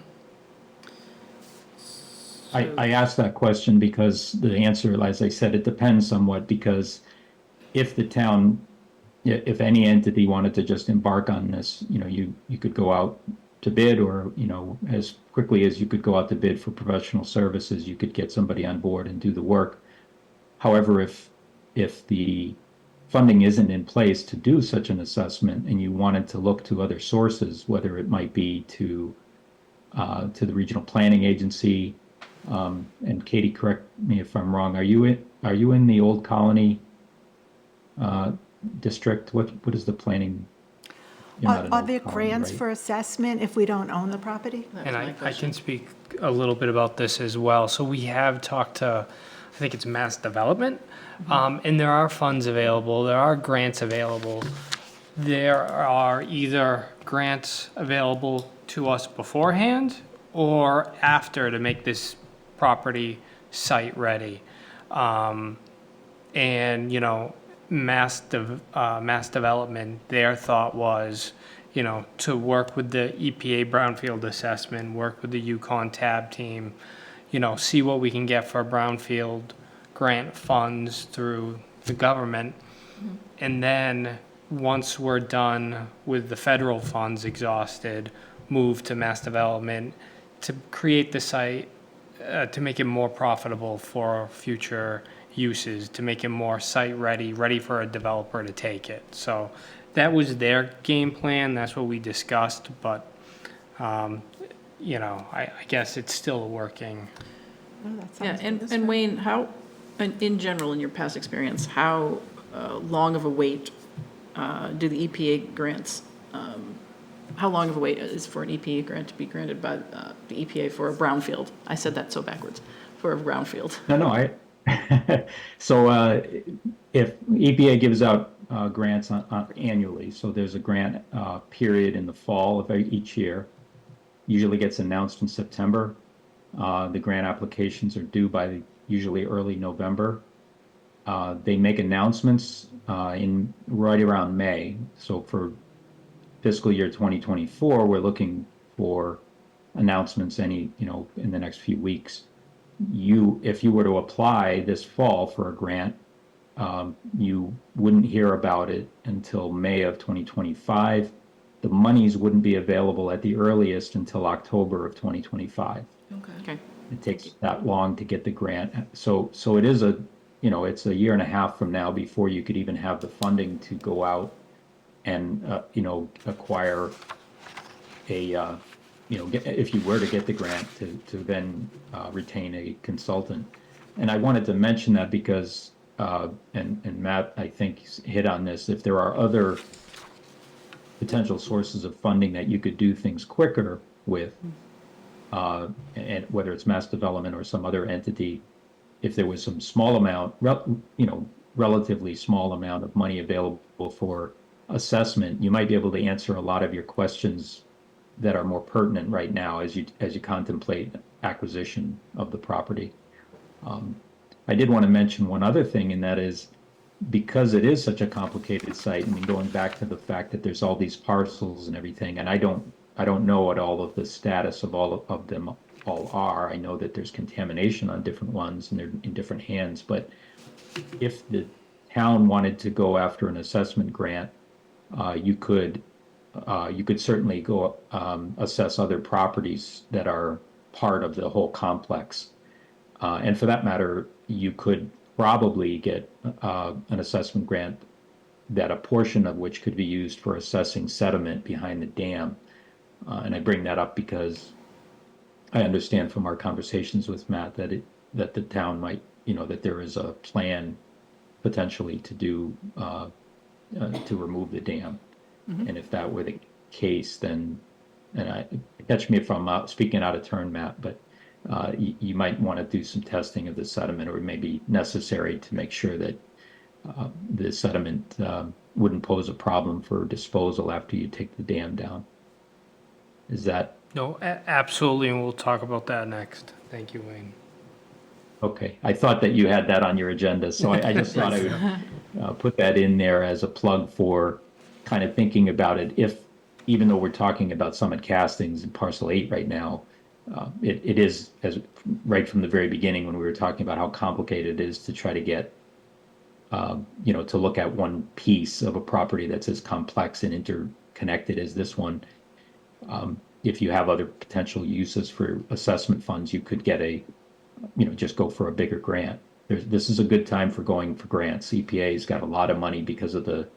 I asked that question because the answer, as I said, it depends somewhat, because if the town, if any entity wanted to just embark on this, you could go out to bid, or, as quickly as you could go out to bid for professional services, you could get somebody on board and do the work. However, if the funding isn't in place to do such an assessment and you wanted to look to other sources, whether it might be to the regional planning agency, and Katie, correct me if I'm wrong, are you in the Old Colony district? What is the planning? You're not in Are Old there Colony, grants right? for assessment if we don't own the property? That was And my I question. can speak a little bit about this as well. So we have talked to, I think it's Mass Development, and there are funds available, there are grants available. There are either grants available to us beforehand or after to make this property site ready. And, mass development, their thought was, you know, to work with the EPA Brownfield assessment, work with the UConn TAB team, you know, see what we can get for Brownfield grant funds through the government. And then, once we're done with the federal funds exhausted, move to mass development to create the site, to make it more profitable for future uses, to make it more site ready, ready for a developer to take it. So that was their game plan, that's what we discussed, but, you know, I guess it's still working. Oh, that Yeah, sounds good. and Wayne, how, in general, in your past experience, how long of a wait do the EPA grants, how long of a wait is for an EPA grant to be granted by the EPA for a brownfield? I said that so backwards, for a brownfield. No, so if EPA gives out grants annually, so there's a grant period in the fall of each year, usually gets announced in September. The grant applications are due by usually early November. They make announcements in right around May. So for fiscal year 2024, we're looking for announcements in the next few weeks. If you were to apply this fall for a grant, you wouldn't hear about it until May of 2025. The monies wouldn't be available at the earliest until October of 2025. Okay. It takes that long to get the grant. So it is it's a year and a half from now before you could even have the funding to go out and, acquire if you were to get the grant to then retain a consultant. And I wanted to mention that because, and Matt, I think, hit on this, if there are other potential sources of funding that you could do things quicker with, and whether it's mass development or some other entity, if there was some small amount, relatively small amount of money available for assessment, you might be able to answer a lot of your questions that are more pertinent right now as you contemplate acquisition of the property. I did want to mention one other thing, and that is because it is such a complicated site. I mean, going back to the fact that there's all these parcels and everything, and I don't know what all of the status of all of them all are. I know that there's contamination on different ones and they're in different hands, but if the town wanted to go after an assessment grant, you could certainly go assess other properties that are part of the whole complex. And for that matter, you could probably get an assessment grant that a portion of which could be used for assessing sediment behind the dam. And I bring that up because I understand from our conversations with Matt that the town might, that there is a plan potentially to do to remove the dam. And if that were the case, then, and catch me if I'm speaking out of turn, Matt, but you might want to do some testing of the sediment, or it may be necessary to make sure that the sediment wouldn't pose a problem for disposal after you take the dam down. Is that? No, absolutely, and we'll talk about that next. Thank you, Wayne. Okay, I thought that you had that on your agenda, so I just thought I would put that in there as a plug for kind of thinking about it. Even though we're talking about Summit Castings and Parcel 8 right now, it is, as right from the very beginning when we were talking about how complicated it is to try to get, to look at one piece of a property that's as complex and interconnected as this one. If you have other potential uses for assessment funds, you could get just go for a bigger grant. This is a good time for going for grants. EPA's got a lot of money because of the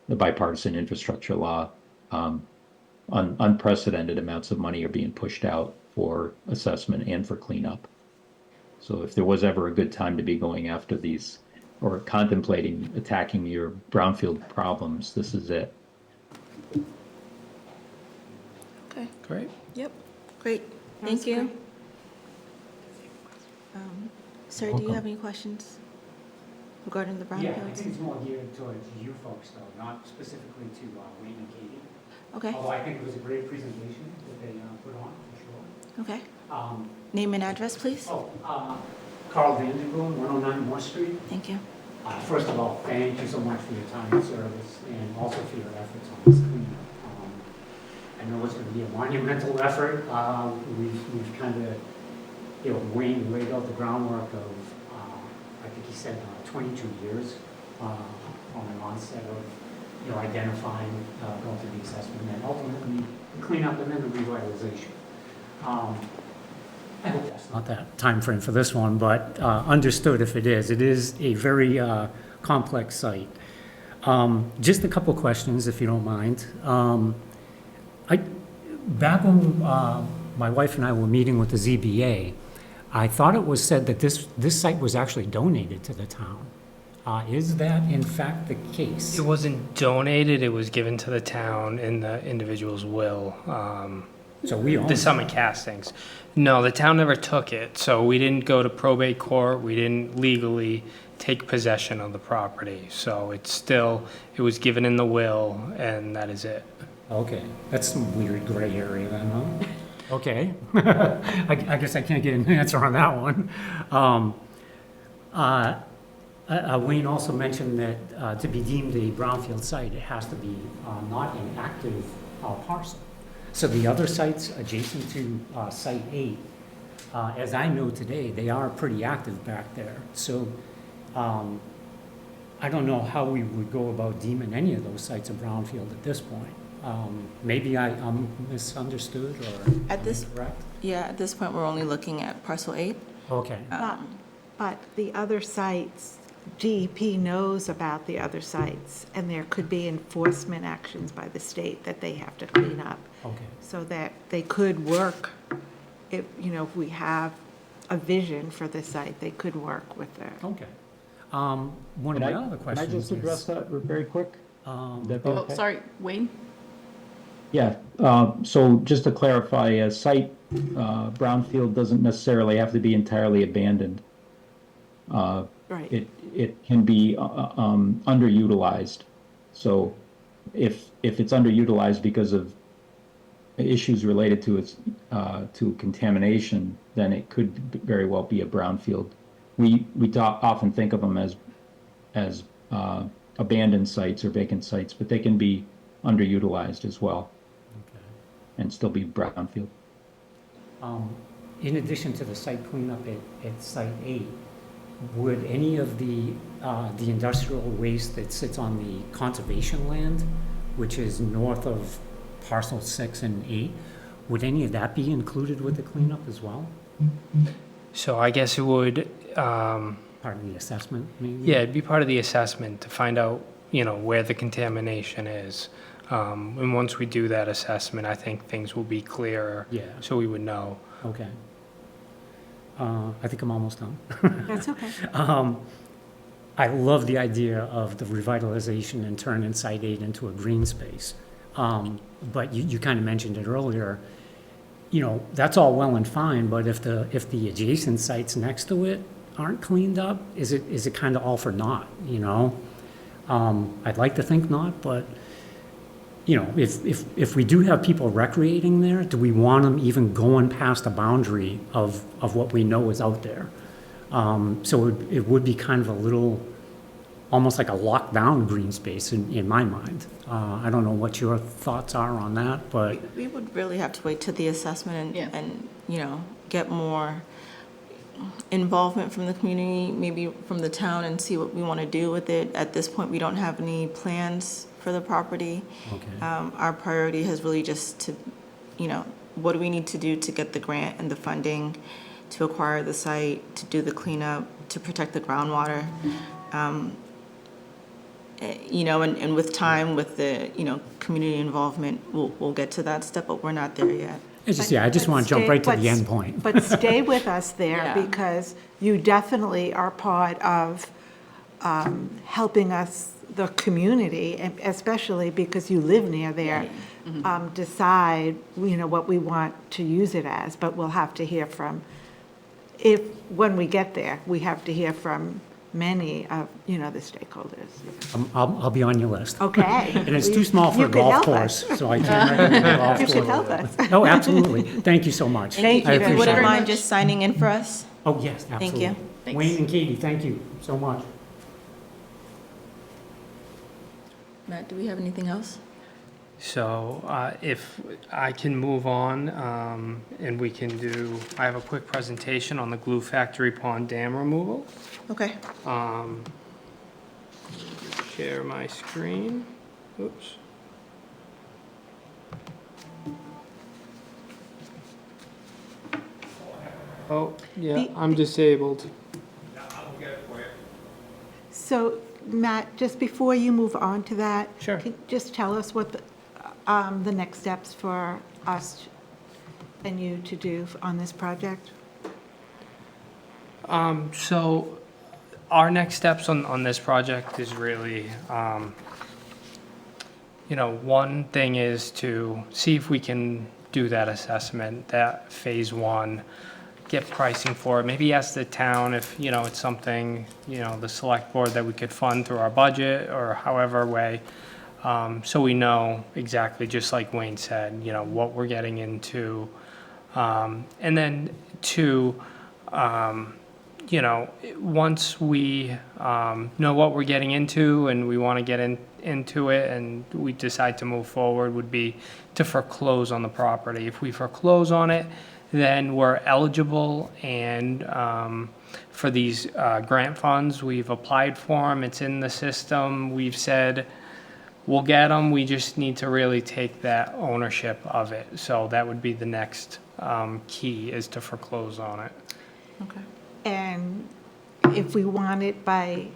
bipartisan infrastructure law. Unprecedented amounts of money are being pushed out for assessment and for cleanup. So if there was ever a good time to be going after these or contemplating attacking your brownfield problems, this is it. Okay, Great. yep, great, thank you. Sir, do you have any questions regarding the Yeah, I brownfields? think it's more geared towards you folks though, not specifically to Wayne and Katie. Okay, Although I think it was a great presentation that they put on, for okay. sure. Name and address, please. Carl Vandenboom, 109 Morse Street. Thank you. First of all, thank you so much for your time and service, and also for your efforts on this cleanup. I know it's going to be a monumental effort. We've kind of, Wayne laid out the groundwork of, I think he said 22 years on an onset of, identifying, going through the assessment, and then ultimately the cleanup and then the revitalization. I hope that's not that time frame for this one, but understood if it is. It is a very complex site. Just a couple questions, if you don't mind. Back when my wife and I were meeting with the ZBA, I thought it was said that this site was actually donated to the town. Is that in fact the case? It wasn't donated, it was given to the town in the individual's will. So we own The it. Summit Castings. No, the town never took it, so we didn't go to probate court, we didn't legally take possession of the property. So it was given in the will, and that is it. Okay, that's some weird gray area then, huh? Okay. I guess I can't get an answer on that one. Wayne also mentioned that to be deemed a brownfield site, it has to be not an active parcel. So the other sites adjacent to Site 8, as I know today, they are pretty active back there. So I don't know how we would go about deeming any of those sites a brownfield at this point. Maybe I'm misunderstood or At this- incorrect? Yeah, at this point, we're only looking at parcel 8. Okay. But the other sites, DEP knows about the other sites, and there could be enforcement actions by the state that they have to clean up, Okay. so that they could work, if we have a vision for the site, they could work with it. Okay. One of my other questions Can I just address that very quick? Would that be Oh, okay? sorry, Wayne? Yeah, so just to clarify, a site, brownfield doesn't necessarily have to be entirely abandoned. Right. It can be underutilized. So if it's underutilized because of issues related to its to contamination, then it could very well be a brownfield. We often think of them as abandoned sites or vacant sites, but they can be underutilized as well and still be brownfield. In addition to the site cleanup at Site 8, would any of the industrial waste that sits on the conservation land, which is north of parcel 6 and 8, would any of that be included with the cleanup as well? So I guess it would, Part of the assessment, maybe? yeah, it'd be part of the assessment to find out, where the contamination is. And once we do that assessment, I think things will be clearer. Yeah. So we would know. Okay. I think I'm almost done. That's okay. I love the idea of the revitalization and turning Site 8 into a green space. But you kind of mentioned it earlier, that's all well and fine, but if the adjacent sites next to it aren't cleaned up, is it kind of all for naught, I'd like to think not, but, if we do have people recreating there, do we want them even going past the boundary of what we know is out there? So it would be kind of a little, almost like a locked down green space in my mind. I don't know what your thoughts are on that, but We would really have to wait till the assessment Yeah. and, get more involvement from the community, maybe from the town, and see what we want to do with it. At this point, we don't have any plans for the property. okay. Our priority has really just to, what do we need to do to get the grant and the funding to acquire the site, to do the cleanup, to protect the groundwater. And with time, with the, community involvement, we'll get to that step, but we're not there yet. I just want to jump right to the end point. But stay with us there, Yeah. because you definitely are part of helping us, the community, and especially because you live near there, decide, what we want to use it as. But we'll have to hear from, when we get there, we have to hear from many of, the stakeholders. I'll be on your list. Okay. And it's too small for You a could golf help course, us. so I can't recommend a golf You course. should help us. Oh, absolutely. Thank you so much. Thank I you. If you appreciate wouldn't it. mind just signing in for us? Oh, yes, absolutely. you. Thanks. Wayne and Katie, thank you so much. Matt, do we have anything else? So if I can move on, and we can do, I have a quick presentation on the Glue Factory Pond Dam removal. Okay. Share my screen. Oops. Oh, yeah, I'm disabled. So, Matt, just before you move on to that. Sure. Can you just tell us what the next steps for us and you to do on this project? So our next steps on this project is really, one thing is to see if we can do that assessment, that phase one, get pricing for it, maybe ask the town if, it's something, the select board that we could fund through our budget or however way. So we know exactly, just like Wayne said, what we're getting into. And then two, once we know what we're getting into and we want to get into it and we decide to move forward, would be to foreclose on the property. If we foreclose on it, then we're eligible, and for these grant funds, we've applied for them, it's in the system, we've said we'll get them, we just need to really take that ownership of it. So that would be the next key, is to foreclose on it. Okay. And if we want it by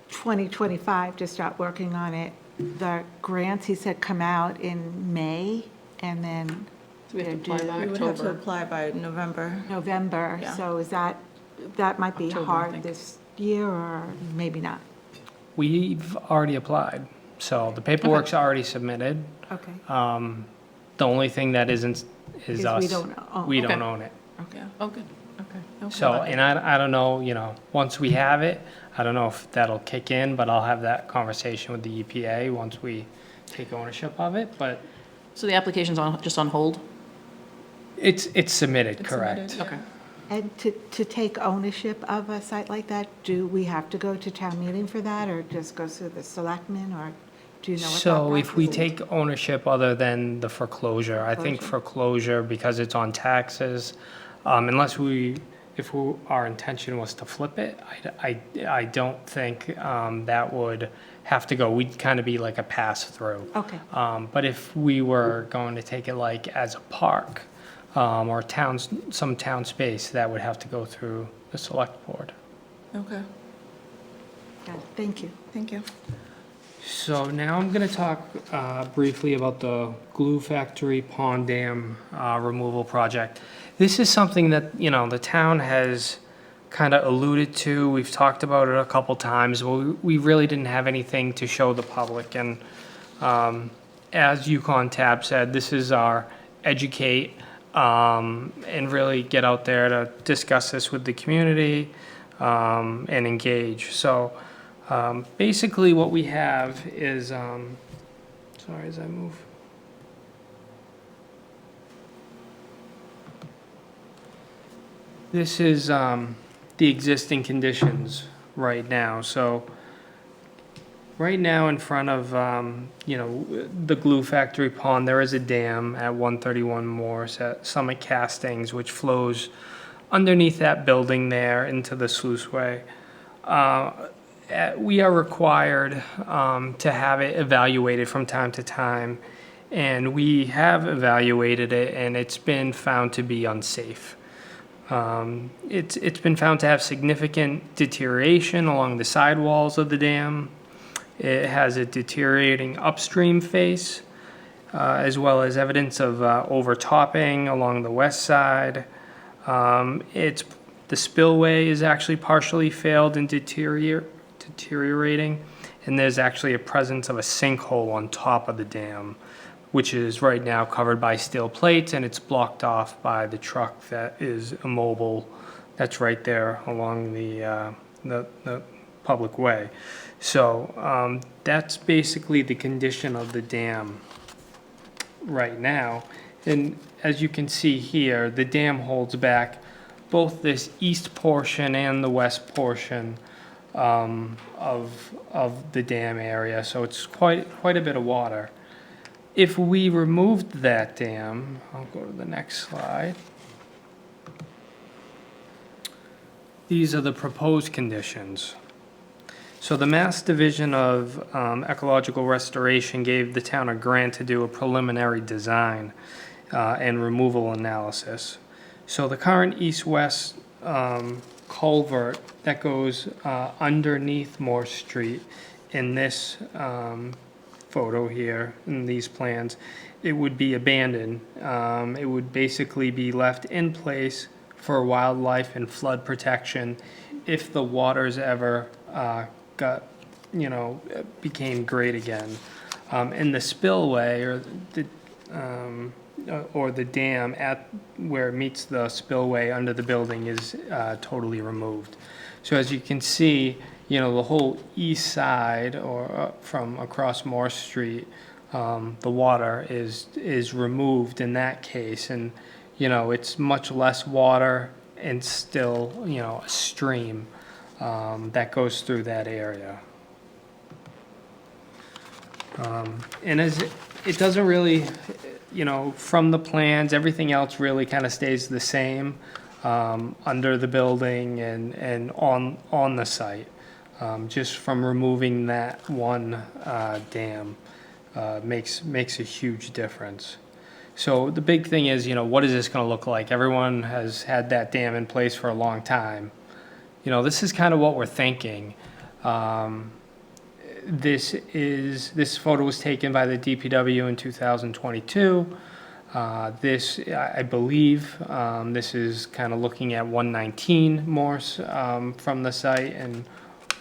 2025 to start working on it, the grants, he said, come out in May, and then So we have to apply by We would have to October. apply by November. November. Yeah. So is that might be October, I hard think. this year, or maybe not? We've already applied, so the paperwork's already submitted. Okay. The only thing that isn't is Is us. we don't own- We Okay. don't own it. Yeah, oh, good, okay. No, So, well, and I don't know, once we have it, I don't know if that'll kick in, but I'll have that conversation with the EPA once we take ownership of it, but So the application's just on hold? it's submitted, It's correct? submitted. Okay. And to take ownership of a site like that, do we have to go to town meeting for that, or just go through the selectmen, or do you know what that So if we process is? take ownership other than the foreclosure, I think foreclosure, because it's on taxes, if our intention was to flip it, I don't think that would have to go. We'd kind of be like a pass-through. Okay. But if we were going to take it like as a park, or some town space, that would have to go through the select board. Okay, Got it. Thank you. thank you. So now I'm going to talk briefly about the Glue Factory Pond Dam removal project. This is something that, the town has kind of alluded to. We've talked about it a couple times. Well, we really didn't have anything to show the public. And as UConn TAB said, this is our educate and really get out there to discuss this with the community and engage. So basically what we have is, sorry, as I move. This is the existing conditions right now. So right now in front of, the Glue Factory Pond, there is a dam at 131 Morse at Summit Castings, which flows underneath that building there into the sluiceway. We are required to have it evaluated from time to time, and we have evaluated it, and it's been found to be unsafe. It's been found to have significant deterioration along the sidewalls of the dam. It has a deteriorating upstream face, as well as evidence of overtopping along the west side. The spillway is actually partially failed and deteriorating, and there's actually a presence of a sinkhole on top of the dam, which is right now covered by steel plates, and it's blocked off by the truck that is immobile that's right there along the public way. So that's basically the condition of the dam right now. And as you can see here, the dam holds back both this east portion and the west portion of the dam area, so it's quite a bit of water. If we removed that dam, I'll go to the next slide. These are the proposed conditions. So the Mass Division of Ecological Restoration gave the town a grant to do a preliminary design and removal analysis. So the current east-west culvert that goes underneath Morse Street in this photo here, in these plans, it would be abandoned. It would basically be left in place for wildlife and flood protection if the waters ever became great again. And the spillway or the dam at where it meets the spillway under the building is totally removed. So as you can see, the whole east side or from across Morse Street, the water is removed in that case, and it's much less water and still a stream that goes through that area. And as it doesn't really, from the plans, everything else really kind of stays the same under the building and on the site. Just from removing that one dam makes a huge difference. So the big thing is, what is this going to look like? Everyone has had that dam in place for a long time. This is kind of what we're thinking. This photo was taken by the DPW in 2022. This, I believe, this is kind of looking at 119 Morse from the site and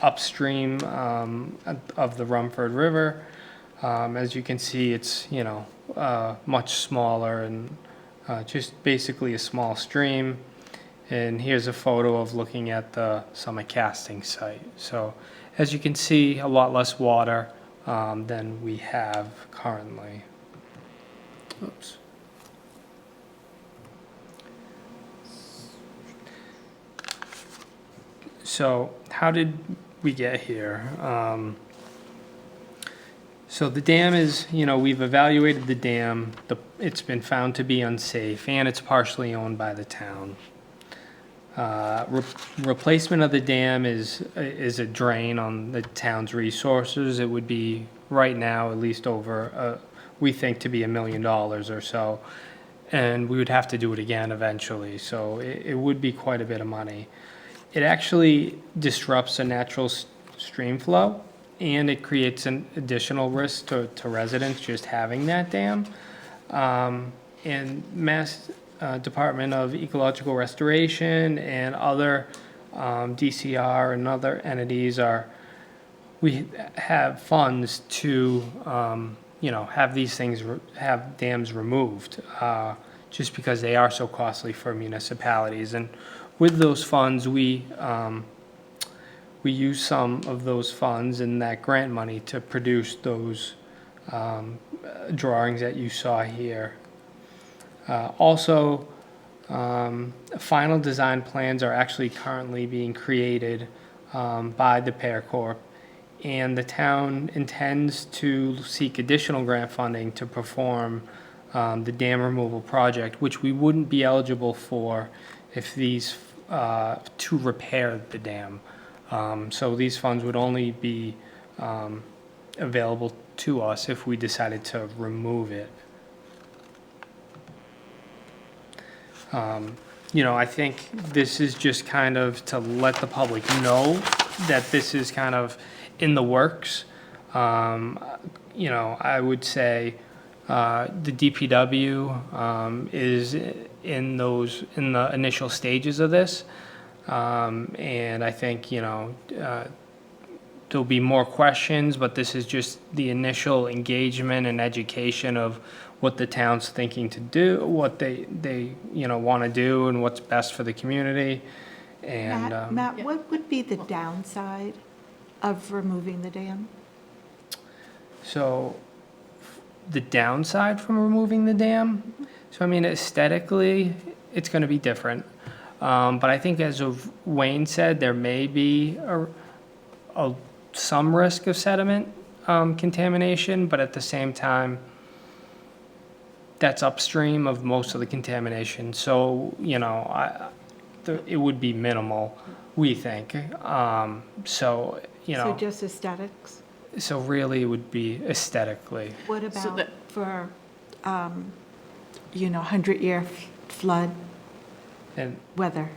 upstream of the Rumford River. As you can see, it's much smaller and just basically a small stream. And here's a photo of looking at the Summit Casting site. So as you can see, a lot less water than we have currently. Oops. So how did we get here? So the dam is, we've evaluated the dam. It's been found to be unsafe, and it's partially owned by the town. Replacement of the dam is a drain on the town's resources. It would be right now at least over, we think, to be $1 million or so, and we would have to do it again eventually. So it would be quite a bit of money. It actually disrupts a natural stream flow, and it creates an additional risk to residents just having that dam. And Mass Department of Ecological Restoration and other DCR and other entities we have funds to have these things have dams removed just because they are so costly for municipalities. And with those funds, we use some of those funds and that grant money to produce those drawings that you saw here. Also, final design plans are actually currently being created by the Pear Corp, and the town intends to seek additional grant funding to perform the dam removal project, which we wouldn't be eligible for if these to repair the dam. So these funds would only be available to us if we decided to remove it. I think this is just kind of to let the public know that this is kind of in the works. I would say the DPW is in the initial stages of this. And I think, there'll be more questions, but this is just the initial engagement and education of what the town's thinking to do, what they want to do, and what's best for the community. And Matt, what would be the downside of removing the dam? So the downside from removing the dam, so aesthetically, it's going to be different. But I think, as Wayne said, there may be some risk of sediment contamination, but at the same time, that's upstream of most of the contamination. So, it would be minimal, we think. So, So just aesthetics? so really it would be aesthetically. What So about that- for, 100-year flood And weather?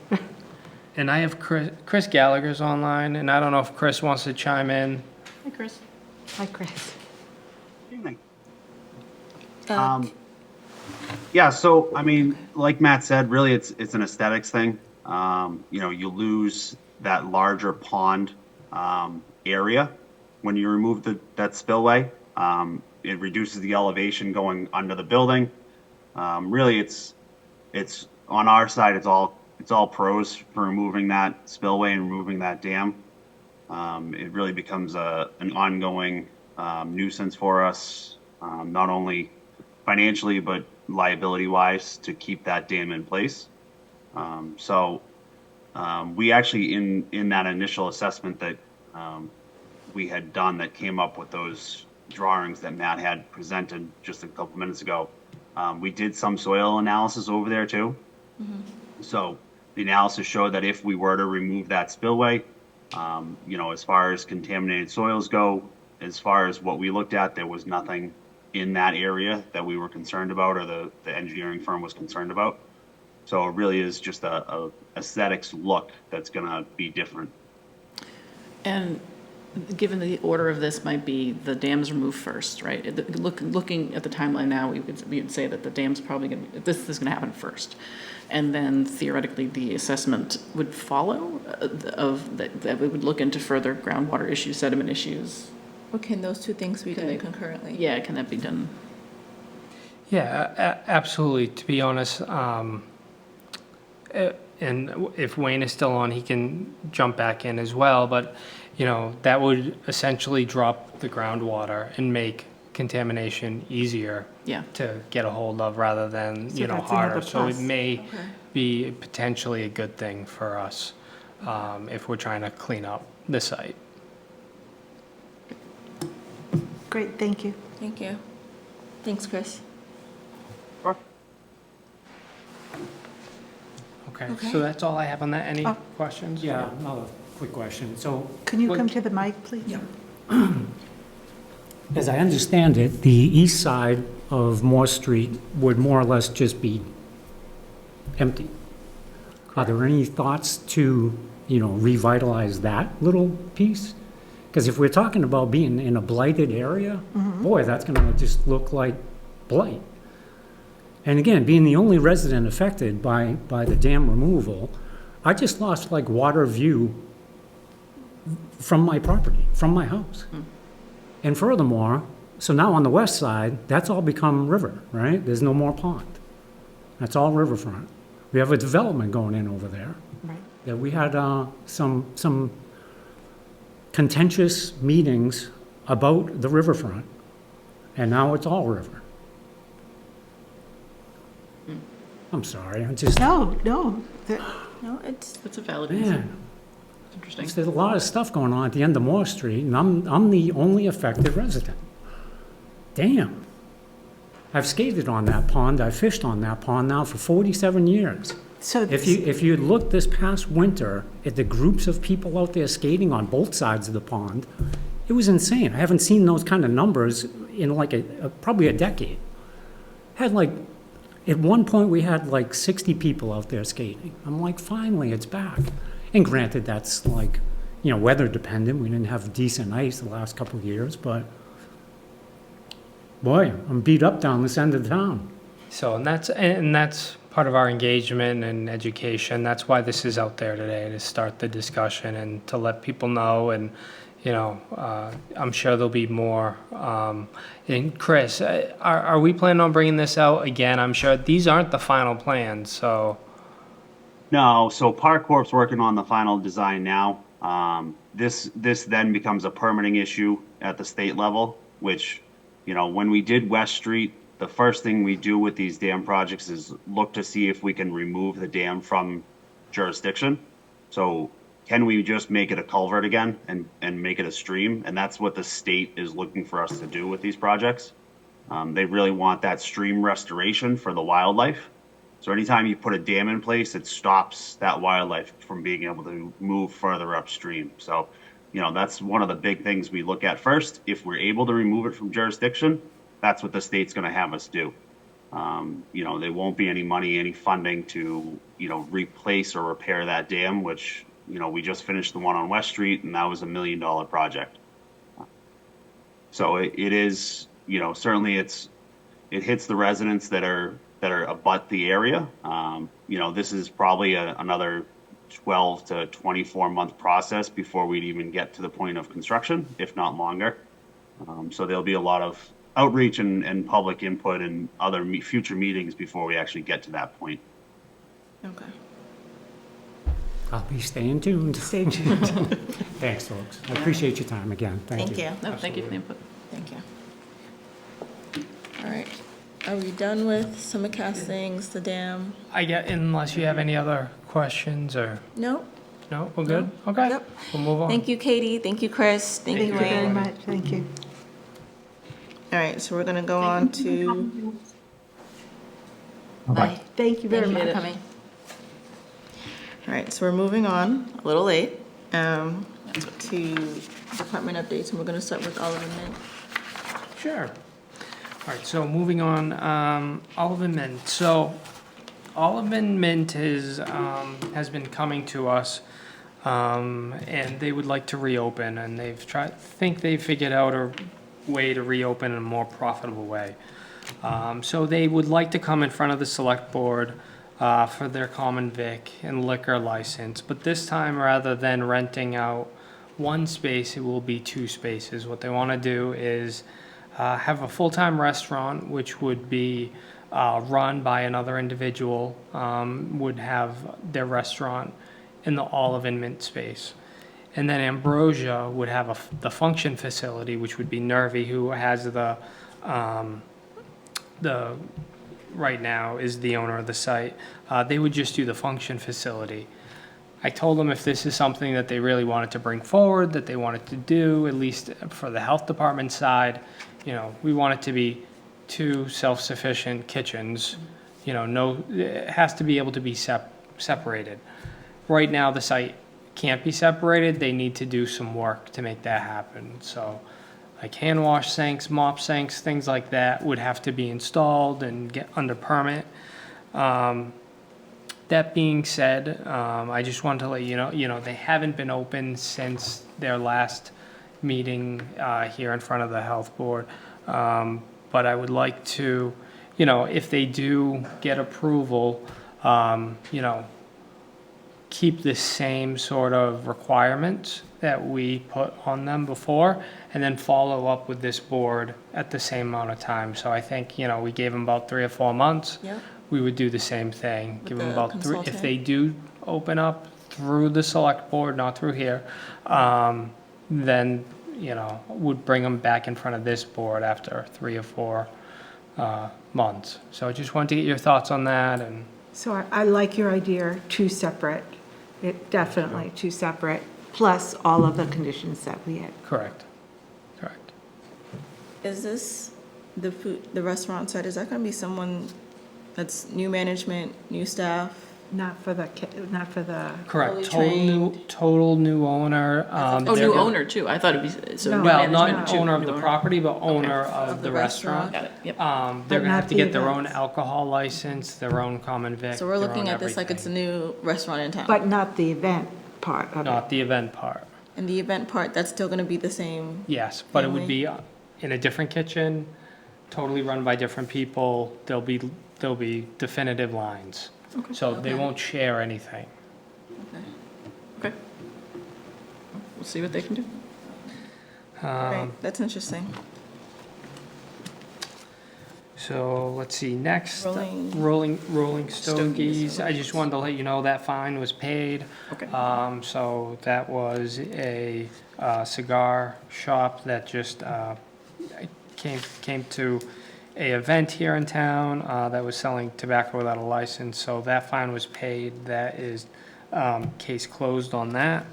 And I have Chris Gallagher's online, and I don't know if Chris wants to chime in. Hi, Chris. Hi, Chris. Evening. Uh, Yeah, so I mean, like Matt said, really it's an aesthetics thing. You lose that larger pond area when you remove that spillway. It reduces the elevation going under the building. Really, it's on our side. It's all pros for removing that spillway and removing that dam. It really becomes an ongoing nuisance for us, not only financially but liability-wise, to keep that dam in place. We actually, in that initial assessment that we had done, that came up with those drawings that Matt had presented just a couple minutes ago, we did some soil analysis over there too. So the analysis showed that if we were to remove that spillway, as far as contaminated soils go, as far as what we looked at, there was nothing in that area that we were concerned about, or the engineering firm was concerned about. So it really is just a aesthetics look that's gonna be different. And given the order of this might be the dam's removed first, right? Looking at the timeline now, we would say that the dam's probably going to, this is going to happen first. And then theoretically, the assessment would follow that we would look into further groundwater issues, sediment issues. Or can those two things be done concurrently? Yeah, can that be done? Yeah, absolutely. To be honest, and if Wayne is still on, he can jump back in as well. But, that would essentially drop the groundwater and make contamination easier Yeah. to get a hold of rather than, So that's harder. another So it plus. may be potentially a good thing for us if we're trying to clean up the site. Great, thank you. Thank you. Thanks, Chris. Okay, Okay. so that's all I have on that. Any Oh. questions? Yeah, another quick question. So, Can you come to the mic, please? as I understand it, the east side of Morse Street would more or less just be empty. Are there any thoughts to, revitalize that little piece? Because if we're talking about being in a blighted area, boy, that's gonna just look like blight. And again, being the only resident affected by the dam removal, I just lost like water view from my property, from my house. And furthermore, so now on the west side, that's all become river, right? There's no more pond. That's all riverfront. We have a development going in over there. Right. That we had some contentious meetings about the riverfront, and now it's all river. I'm sorry, I just, No, No, it's, That's a valid reason. man, Interesting. there's a lot of stuff going on at the end of Morse Street, and I'm the only affected resident. Damn. I've skated on that pond, I've fished on that pond now for 47 years. so, If you had looked this past winter at the groups of people out there skating on both sides of the pond, it was insane. I haven't seen those kind of numbers in like probably a decade. At one point, we had like 60 people out there skating. I'm like, finally, it's back. And granted, that's like, weather dependent. We didn't have decent ice the last couple of years, but boy, I'm beat up down this end of town. So, and that's part of our engagement and education. That's why this is out there today, to start the discussion and to let people know. And, I'm sure there'll be more. And Chris, are we planning on bringing this out again? I'm sure these aren't the final plans, so. No, so Park Corp's working on the final design now. This then becomes a permitting issue at the state level, which, when we did West Street, the first thing we do with these dam projects is look to see if we can remove the dam from jurisdiction. So can we just make it a culvert again and make it a stream? And that's what the state is looking for us to do with these projects. They really want that stream restoration for the wildlife. So anytime you put a dam in place, it stops that wildlife from being able to move further upstream. So, you know, that's one of the big things we look at first. If we're able to remove it from jurisdiction, that's what the state's going to have us do. You know, there won't be any money, any funding to, you know, replace or repair that dam, which, you know, we just finished the one on West Street, and that was $1 million project. So it is, you know, certainly it hits the residents that are abut the area. You know, this is probably another 12 to 24 month process before we'd even get to the point of construction, if not longer. So there'll be a lot of outreach and public input and other future meetings before we actually get to that point. Okay. I'll be staying tuned. Stay tuned. Thanks, folks. I appreciate your time again. Thank you. Thank you. No, thank you for the input. Thank you. All right. Are we done with summer castings, the dam? Unless you have any other questions or, No? no, we're good? Okay, Yep. we'll move on. Thank you, Katie. Thank you, Chris. Thank Thank you, you very Wayne. much. Thank you. All right, so we're gonna go on to. Bye-bye. Thank you very Thank you much. for coming. All right, so we're moving on, a little late, to department updates, and we're gonna start with Oliver Mint. Sure. All right, so moving on, Olive Mint. So Olive Mint has been coming to us, and they would like to reopen, and think they've figured out a way to reopen in a more profitable way. So they would like to come in front of the select board for their common vic and liquor license, but this time, rather than renting out one space, it will be 2 spaces. What they want to do is have a full-time restaurant, which would be run by another individual, would have their restaurant in the Olive and Mint space. And then Ambrosia would have the function facility, which would be Nervy, who has right now is the owner of the site. They would just do the function facility. I told them if this is something that they really wanted to bring forward, that they wanted to do, at least for the health department side, you know, we want it to be 2 self-sufficient kitchens. You know, it has to be able to be separated. Right now, the site can't be separated. They need to do some work to make that happen. So, like hand wash sinks, mop sinks, things like that would have to be installed and get under permit. That being said, I just wanted to let you know, they haven't been open since their last meeting here in front of the health board. But I would like to, you know, if they do get approval, you know, keep the same sort of requirements that we put on them before, and then follow up with this board at the same amount of time. So I think, you know, we gave them about 3 or 4 months. Yep. We would do the same thing, give them the about 3. If consultant? they do open up through the select board, not through here, then, you know, would bring them back in front of this board after 3 or 4 months. So I just wanted to get your thoughts on that. And So I like your idea, 2 separate, definitely 2 separate, plus all of the conditions that we had. correct. Is this the restaurant side, is that gonna be someone that's new management, new staff? Not for the. Correct. Fully Total new owner. Oh, they're new gonna- owner too. I thought it'd be, so. No. Well, not management too, owner of new the property, but owner of the restaurant. Got it, yep. They're gonna not have to the get their own events. alcohol license, their own common vic. So we're their looking own at this like it's a everything. new restaurant in town. But not the event part of it. Not the event part. And the event part, that's still gonna be the same? Yes, but it would Family. be in a different kitchen, totally run by different people. There'll be definitive lines. So they Okay. won't share anything. Okay. We'll see what they can do. Right, that's interesting. So let's see, next, Rolling- rolling Stogies. Stogies. I just wanted to let you know that fine was paid. Okay. So that was a cigar shop that just came to a event here in town that was selling tobacco without a license. So that fine was paid. That is case closed on that.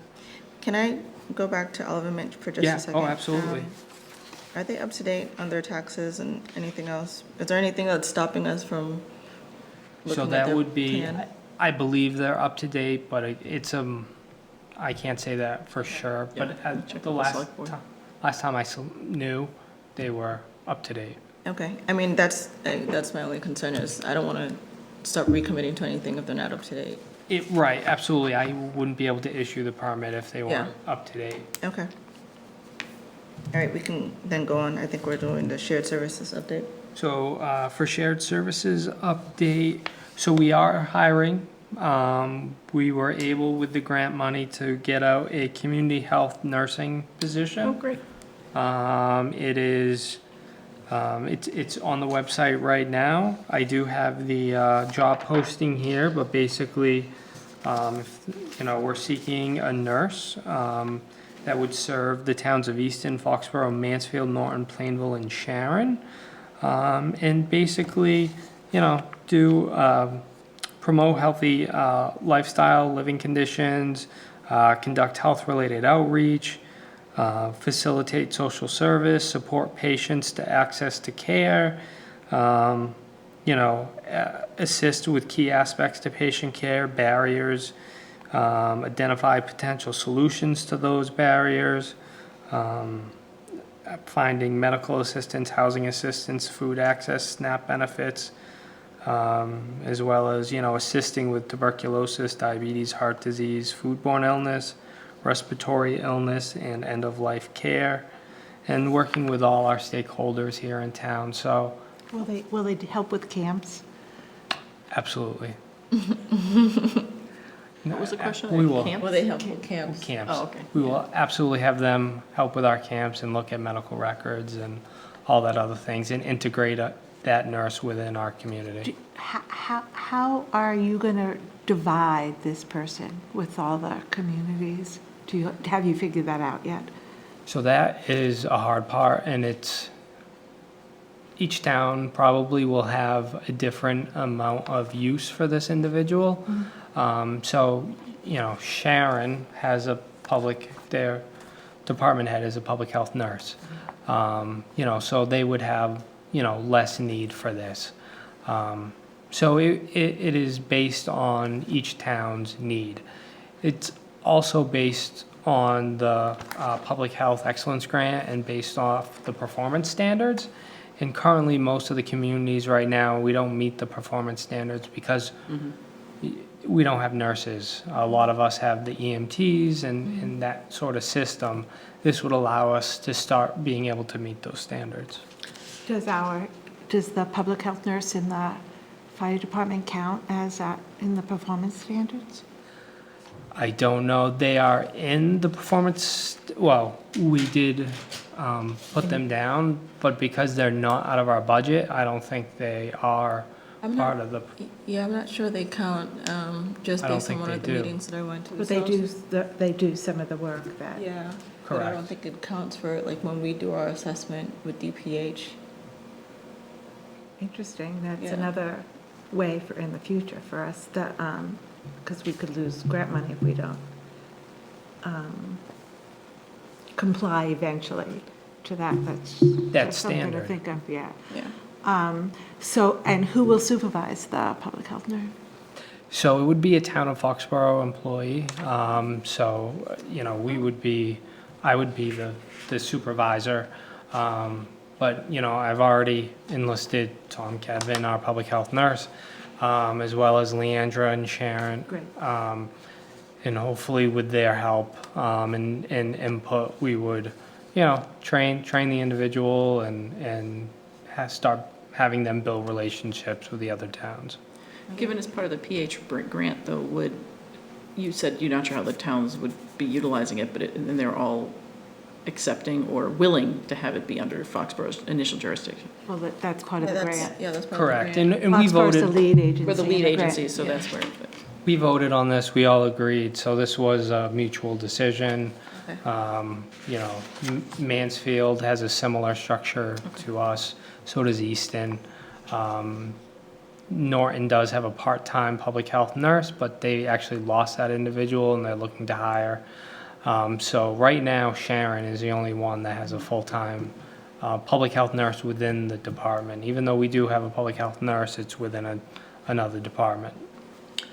Can I go back to Oliver for just Yeah, a second? oh, absolutely. Are they up to date on their taxes and anything else? Is there anything that's stopping us from So looking at that their would be, plan? I believe they're up to date, but it's, I can't say that for sure. Yeah, But check at with the the last select board. time, knew, they were up to date. Okay, I mean, that's my only concern is I don't want to start recommitting to anything if they're not up to date. Right, absolutely. I wouldn't be able to issue the permit if they weren't up to date. Okay. All right, we can then go on. I think we're doing the shared services update. So for shared services update, so we are hiring. We were able with the grant money to get out a community health nursing position. Oh, great. It is, it's on the website right now. I do have the job posting here, but basically, we're seeking a nurse that would serve the towns of Easton, Foxborough, Mansfield, Norton, Plainville, and Sharon. And basically, promote healthy lifestyle, living conditions, conduct health-related outreach, facilitate social service, support patients to access to care, assist with key aspects to patient care, barriers, identify potential solutions to those barriers, finding medical assistance, housing assistance, food access, SNAP benefits, as well as, assisting with tuberculosis, diabetes, heart disease, foodborne illness, respiratory illness, and end-of-life care, and working with all our stakeholders here in town. So, Will they help with camps? absolutely. What was the question? We will. Camp? Will they help with camps? Camps. Oh, okay. We will absolutely have them help with our camps and look at medical records and all that other things, and integrate that nurse within our community. How are you going to divide this person with all the communities? Have you figured that out yet? So that is a hard part, and each town probably will have a different amount of use for this individual. Sharon has their department head is a public health nurse. So they would have, less need for this. So it is based on each town's need. It's also based on the Public Health Excellence Grant and based off the performance standards. And currently, most of the communities right now, we don't meet the performance standards because we don't have nurses. A lot of us have the EMTs and that sort of system. This would allow us to start being able to meet those standards. Does the public health nurse in the fire department count as in the performance standards? I don't know. They are in the performance, we did put them down, but because they're not out of our budget, I don't think they are part of the, Yeah, I'm not sure they count, just I don't based on think one of they the do. meetings that I went to. But So- they do some of the work that. Yeah. But I don't Correct. think it counts for, like, when we do our assessment with DPH. Interesting. That's Yeah. another way in the future for us to, because we could lose grant money if we don't comply eventually to that. That's something to standard. think of, yeah. Yeah. Mm-hmm. And who will supervise the public health nurse? So it would be a town of Foxborough employee. I would be the supervisor. But, I've already enlisted Tom Kedvin, our public health nurse, as well as Leandra and Sharon. Great. And hopefully with their help and input, we would, train the individual and start having them build relationships with the other towns. Given as part of the PH grant, though, you said you're not sure how the towns would be utilizing it, and they're all accepting or willing to have it be under Foxborough's initial jurisdiction? Well, that's part of the grant. Yeah, that's part Correct. of the grant. And we Foxborough's the voted, lead agency. We're the in lead grant. agency, so Yeah. that's where. we voted on this, we all agreed, so this was a mutual decision. Okay. Mansfield has a similar structure to us, so does Easton. Norton does have a part-time public health nurse, but they actually lost that individual and they're looking to hire. So right now, Sharon is the only one that has a full-time public health nurse within the department. Even though we do have a public health nurse, it's within another department.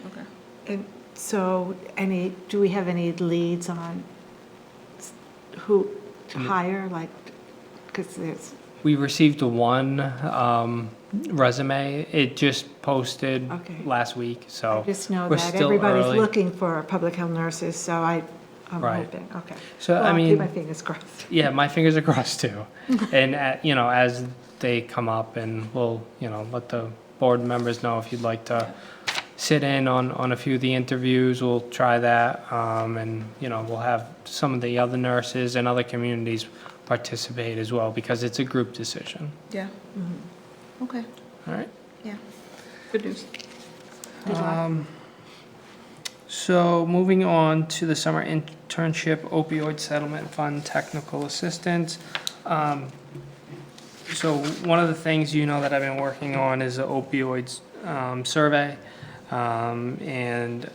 Okay. And so do we have any leads on who to hire, like, because there's, We received one resume. It just posted Okay. last week, so I just know we're that still everybody's early. looking for public health nurses, so I'm Right. hoping, okay. So, Well, I I'll keep mean- my fingers crossed. Yeah, my fingers are crossed too. And, as they come up, and we'll, let the board members know if you'd like to sit in on a few of the interviews, we'll try that. And, we'll have some of the other nurses and other communities participate as well, because it's a group decision. Yeah. Okay, All right? yeah. Good news. So moving on to the summer internship opioid settlement fund technical assistance. So one of the things that I've been working on is the opioids survey. And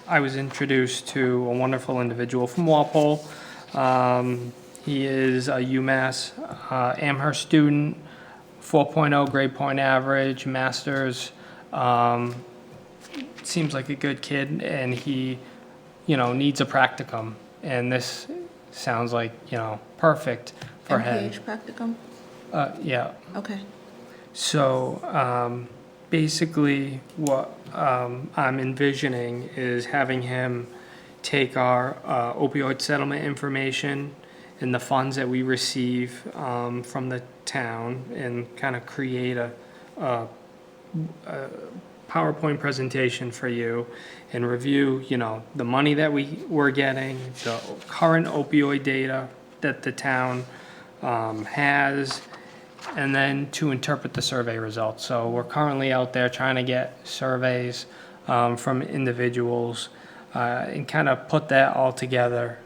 I was introduced to a wonderful individual from Walpole. He is a UMass Amherst student, 4.0 grade point average, master's. Seems like a good kid, and he, needs a practicum. And this sounds like, perfect for him. MPH practicum? Yeah. Okay. So basically, what I'm envisioning is having him take our opioid settlement information and the funds that we receive from the town and kind of create a PowerPoint presentation for you and review, the money that we're getting, the current opioid data that the town has, and then to interpret the survey results. So we're currently out there trying to get surveys from individuals and kind of put that all together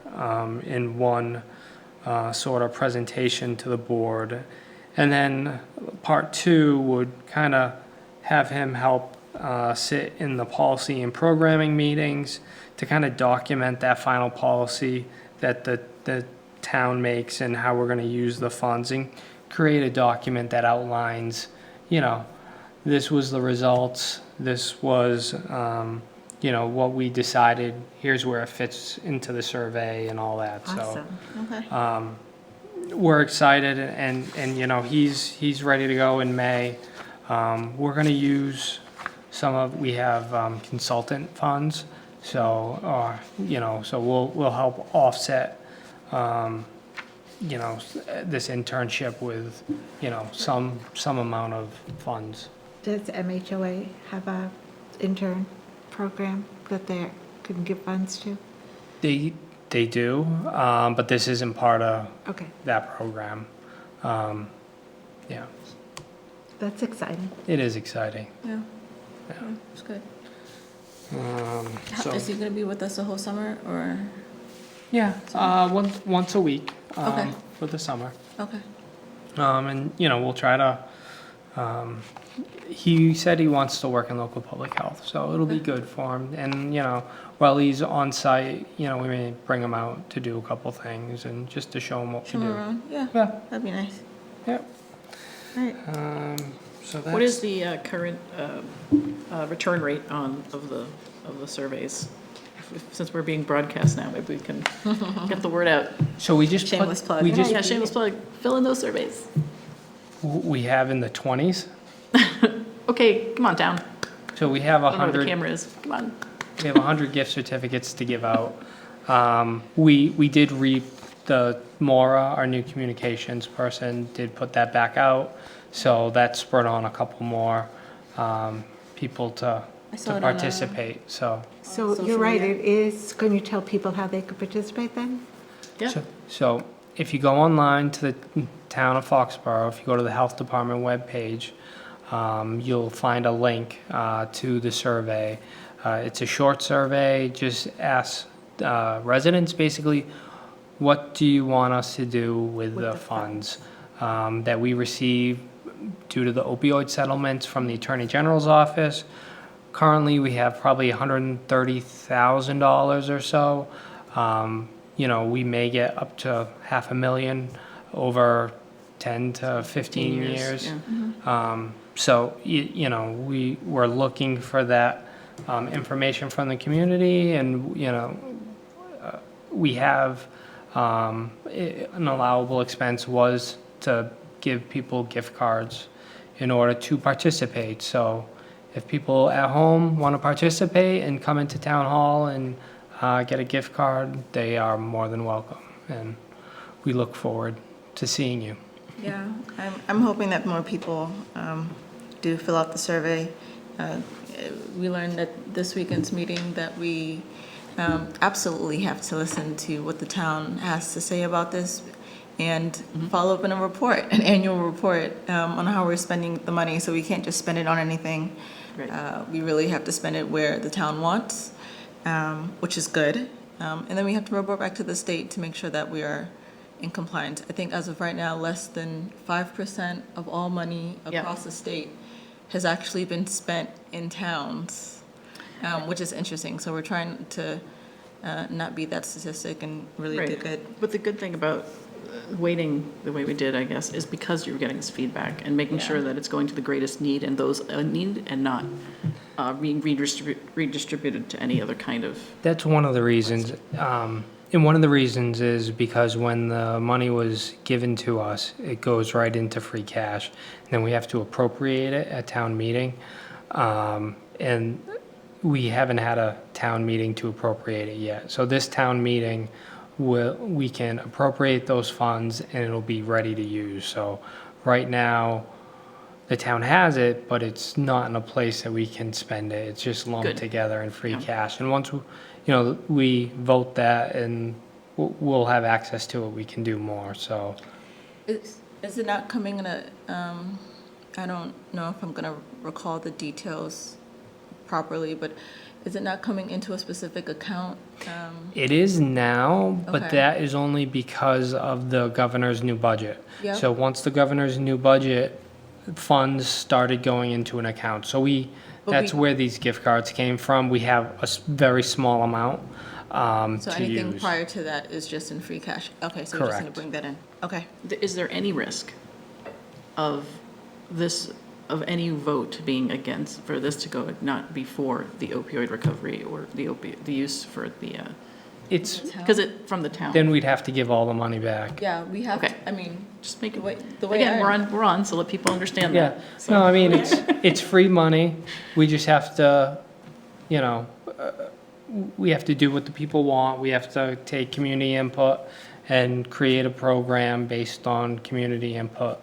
in one sort of presentation to the board. And then part two would kind of have him help sit in the policy and programming meetings to kind of document that final policy that the town makes and how we're going to use the funds, and create a document that outlines, this was the results, this was, what we decided, here's where it fits into the survey and all that. Awesome. Okay. We're excited, and he's ready to go in May. We're going to use we have consultant funds, so we'll help offset this internship with some amount of funds. Does MHOA have a intern program that they can give funds to? They do, but this isn't part of Okay, that program. Yeah, that's exciting. it is exciting. Yeah. Yeah. It's good. So Is he gonna be with us the whole summer, or? yeah, once a week Okay. for the summer. Okay. And we'll try to. He said he wants to work in local public health, so it'll be good for him. And while he's on site, we may bring him out to do a couple things and just to show him what Show we him do. around, yeah, Yeah, that'd be nice. yeah. All right. So that's. What is the current return rate of the surveys? Since we're being broadcast now, maybe we can get the word out. So we just Shameless plug. We just Yeah, shameless plug, fill in those surveys. we have in the 20s. Okay, come on, town. So we have I don't know where the 100. camera is, come on. We have 100 gift certificates to give out. We did reap the Mora, our new communications person, did put that back out. So that spurred on a couple more people to I saw it on, participate. So So Social you're right, media. it is, can you tell people how they could participate then? Yeah, so if you go online to the town of Foxborough, if you go to the health department webpage, you'll find a link to the survey. It's a short survey, just ask residents basically, what do you want us to do with the funds that we receive due to the opioid settlements from the Attorney General's office? Currently, we have probably $130,000 or so We may get up to $500,000 over 10 to 15 years. Yeah. So, we're looking for that information from the community, and, we have, an allowable expense was to give people gift cards in order to participate. So if people at home want to participate and come into town hall and get a gift card, they are more than welcome. And we look forward to seeing you. Yeah, I'm hoping that more people do fill out the survey. We learned at this weekend's meeting that we absolutely have to listen to what the town has to say about this and follow up in a report, an annual report on how we're spending the money. So we can't just spend it on anything. Right. We really have to spend it where the town wants, which is good. And then we have to report back to the state to make sure that we are in compliance. I think as of right now, less than 5% of all money Yeah. across the state has actually been spent in towns, which is interesting. So we're trying to not beat that statistic and really do Right. good. But the good thing about waiting the way we did, I guess, is because you're getting this feedback and making sure that it's going to the greatest need and those need, and not being redistributed to any other kind of. That's one of the reasons. And one of the reasons is because when the money was given to us, it goes right into free cash. And then we have to appropriate it at town meeting. And we haven't had a town meeting to appropriate it yet. So this town meeting, we can appropriate those funds and it'll be ready to use. So right now, the town has it, but it's not in a place that we can spend it. It's just lumped Good. together in free Yeah. cash. And once, we vote that and we'll have access to it, we can do more, so. Is it not coming in a, I don't know if I'm gonna recall the details properly, but is it not coming into a specific account? It is now, but Okay. that is only because of the governor's new budget. Yep. So once the governor's new budget, funds started going into an account. So that's where these gift cards came from. We have a very small amount So to anything use. prior to that is just in free cash? Okay, so we're just gonna Correct. bring that in. Okay. Is there any risk of this, of any vote being against, for this to go not before the opioid recovery or the use for the, It's, because from the town? then we'd have to give all the money back. Yeah, we have, Okay. I mean, Just make the it, way again, I. we're on, so let people understand Yeah, that. no, I mean, it's free money. We just have to, we have to do what the people want. We have to take community input and create a program based on community input.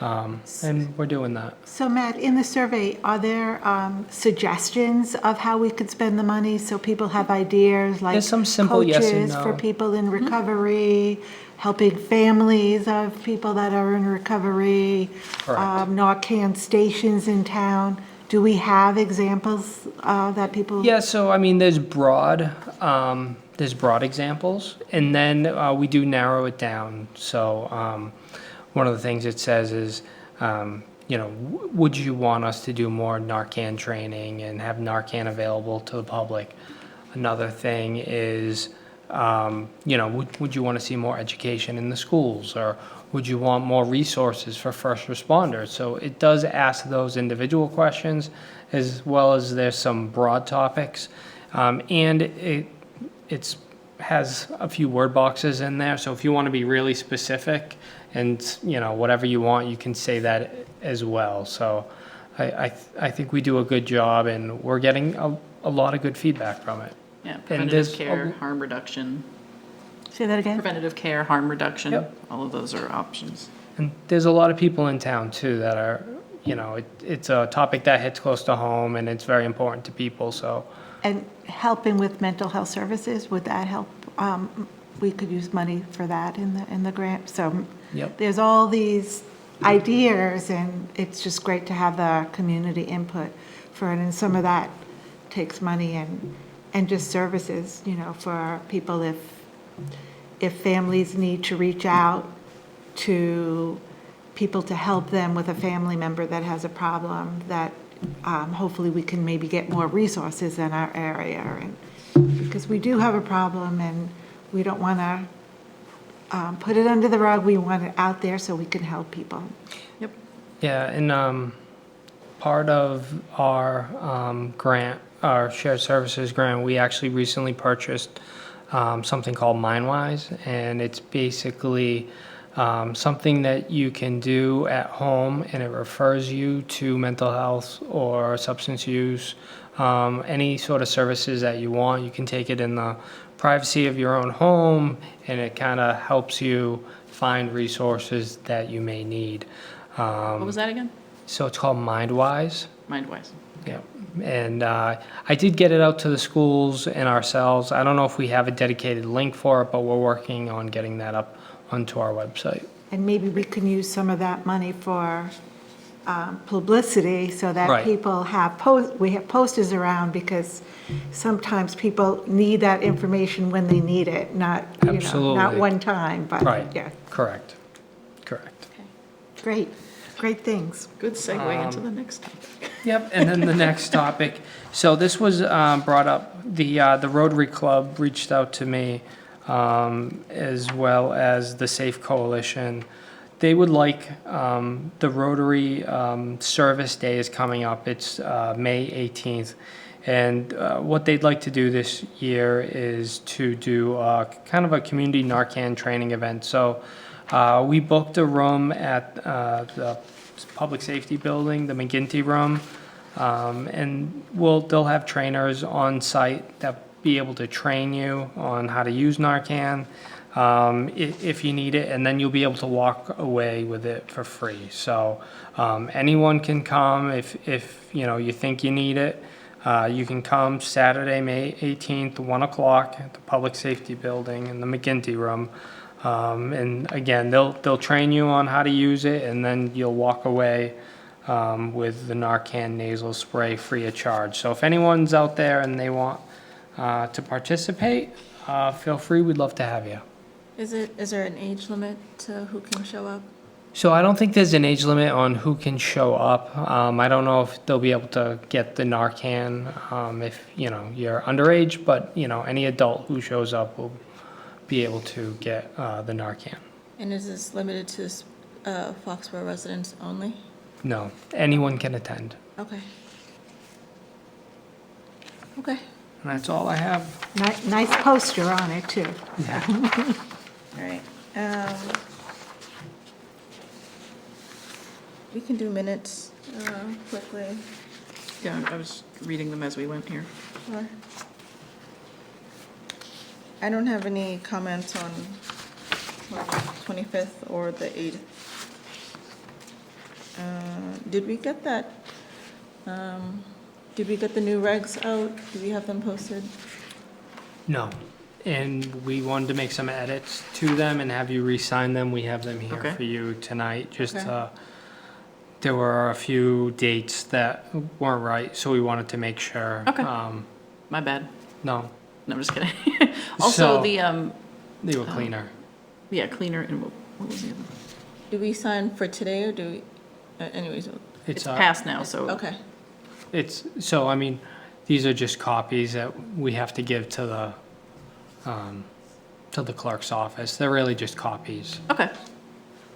And we're doing that. So Matt, in the survey, are there suggestions of how we could spend the money so people have ideas like There's some simple yes and coaches for no. people in recovery, helping families of people that are in recovery, Correct. Narcan stations in town? Do we have examples that people? Yeah, so I mean, there's broad examples, and then we do narrow it down. So one of the things it says is, would you want us to do more Narcan training and have Narcan available to the public? Another thing is, would you want to see more education in the schools, or would you want more resources for first responders? So it does ask those individual questions, as well as there's some broad topics. And it has a few word boxes in there. So if you want to be really specific and, whatever you want, you can say that as well. So I think we do a good job, and we're getting a lot of good feedback from it. Yeah, And preventative there's care, harm reduction, Say that again? preventative care, harm reduction, Yep. all of those are options. And there's a lot of people in town too that are, it's a topic that hits close to home, and it's very important to people, so. And helping with mental health services, would that help? We could use money for that in the grant. So Yep. there's all these ideas, and it's just great to have the community input for it. And some of that takes money and just services, for people if families need to reach out to people to help them with a family member that has a problem, that hopefully we can maybe get more resources in our area, and we because we do have a problem and we don't want to put it under the rug. We want it out there so we can help people. Yep. Yeah, and part of our grant, our shared services grant, we actually recently purchased something called MindWise, and it's basically something that you can do at home, and it refers you to mental health or substance use, any sort of services that you want. You can take it in the privacy of your own home, and it kind of helps you find resources that you may need. What was that again? So it's called MindWise. MindWise. Yeah, and I did get it out to the schools and ourselves. I don't know if we have a dedicated link for it, but we're working on getting that up onto our website. And maybe we can use some of that money for publicity so that Right. people have we have posters around, because sometimes people need that information when they need it, not, you know, not Absolutely. one time, but, Right. yeah. Correct. Great, great things. Good segue into the next topic. Yep, and then the next topic. So this was brought up, the Rotary Club reached out to me, as well as the Safe Coalition. They would like, the Rotary Service Day is coming up. It's May 18th. And what they'd like to do this year is to do kind of a community Narcan training event. So we booked a room at the Public Safety Building, the McGinty Room. And they'll have trainers on site that be able to train you on how to use Narcan, if you need it, and then you'll be able to walk away with it for free. So anyone can come if you know you think you need it. You can come Saturday, May 18th, 1 o'clock at the Public Safety Building in the McGinty Room. And again, they'll train you on how to use it, and then you'll walk away with the Narcan nasal spray free of charge. So if anyone's out there and they want to participate, feel free. We'd love to have you. Is there an age limit to who can show up? So I don't think there's an age limit on who can show up. I don't know if they'll be able to get the Narcan if you know you're underage, but you know any adult who shows up will be able to get the Narcan. And is this limited to Foxborough residents only? No, anyone can attend. Okay. Okay. And that's all I have. Nice poster on it, too. Yeah. All right. We can do minutes quickly. Yeah, I was reading them as we went here. Sure. I don't have any comments on March 25th or the 8th. Did we get that? Did we get the new regs out? Do we have them posted? No. And we wanted to make some edits to them and have you re-sign them. We have them here Okay. for you tonight. Just Okay. there were a few dates that weren't right, so we wanted to make sure. Okay. My bad. No, No, I'm just kidding. Also, So- the, they were cleaner. yeah, cleaner and what was the other? Do we sign for today or do we, anyways, It's passed now, so. okay. So, I mean, these are just copies that we have to give to the clerk's office. They're really just copies. Okay.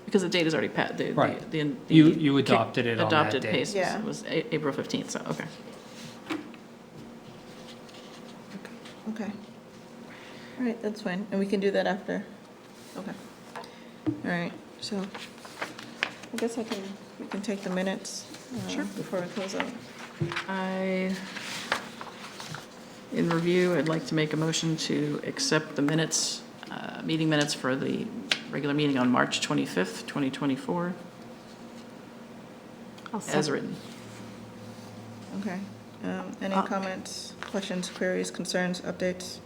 Because the date is already passed. Right. The You adopted it on that adopted date. pace Yeah. was April 15th, so, okay. Okay. All right, that's fine. And we can do that after. Okay. All right, so I guess we can take the minutes Sure. before we close out. In review, I'd like to make a motion to accept the minutes, meeting minutes for the regular meeting on March 25th, 2024, as written. Okay. Any comments, questions, queries, concerns, updates?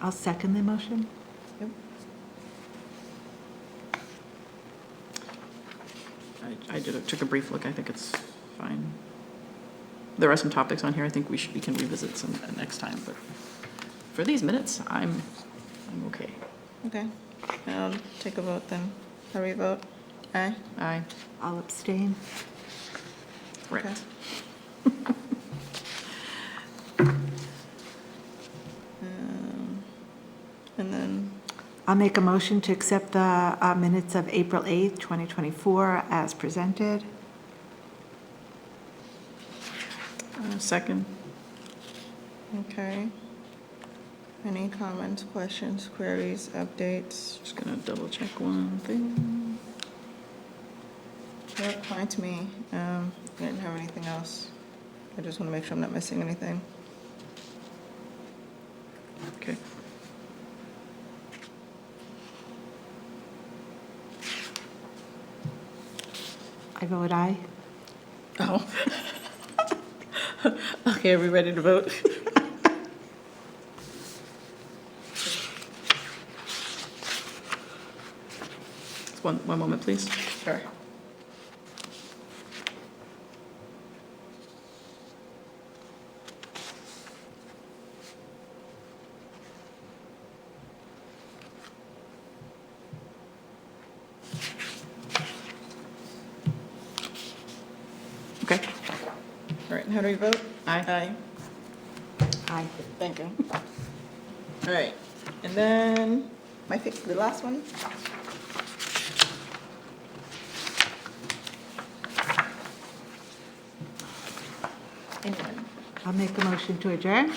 I'll second the motion. Yep. I took a brief look. I think it's fine. There are some topics on here I think we can revisit some next time, but for these minutes, I'm okay. Okay. I'll take a vote then. How do we vote? Aye? Aye. I'll abstain. Correct. I'll make a motion to accept the minutes of April 8th, 2024 as presented. Second. Okay. Any comments, questions, queries, updates? Just gonna double check one thing. Yep, fine to me. I didn't have anything else. I just want to make sure I'm not missing anything. Okay. I vote aye. Oh. Okay, are we ready to vote? Just one moment, please. Sure. Okay. All right, how do we vote? Aye. Aye. Aye. Thank you. All right, and then the last one. Anyone? I'll make a motion to adjourn.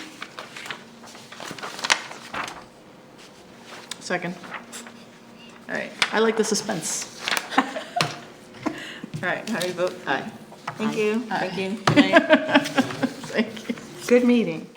Second. All right, I like the suspense. all right, how do you vote? Aye. Thank you, thank you. Good night. Thank you. Good meeting.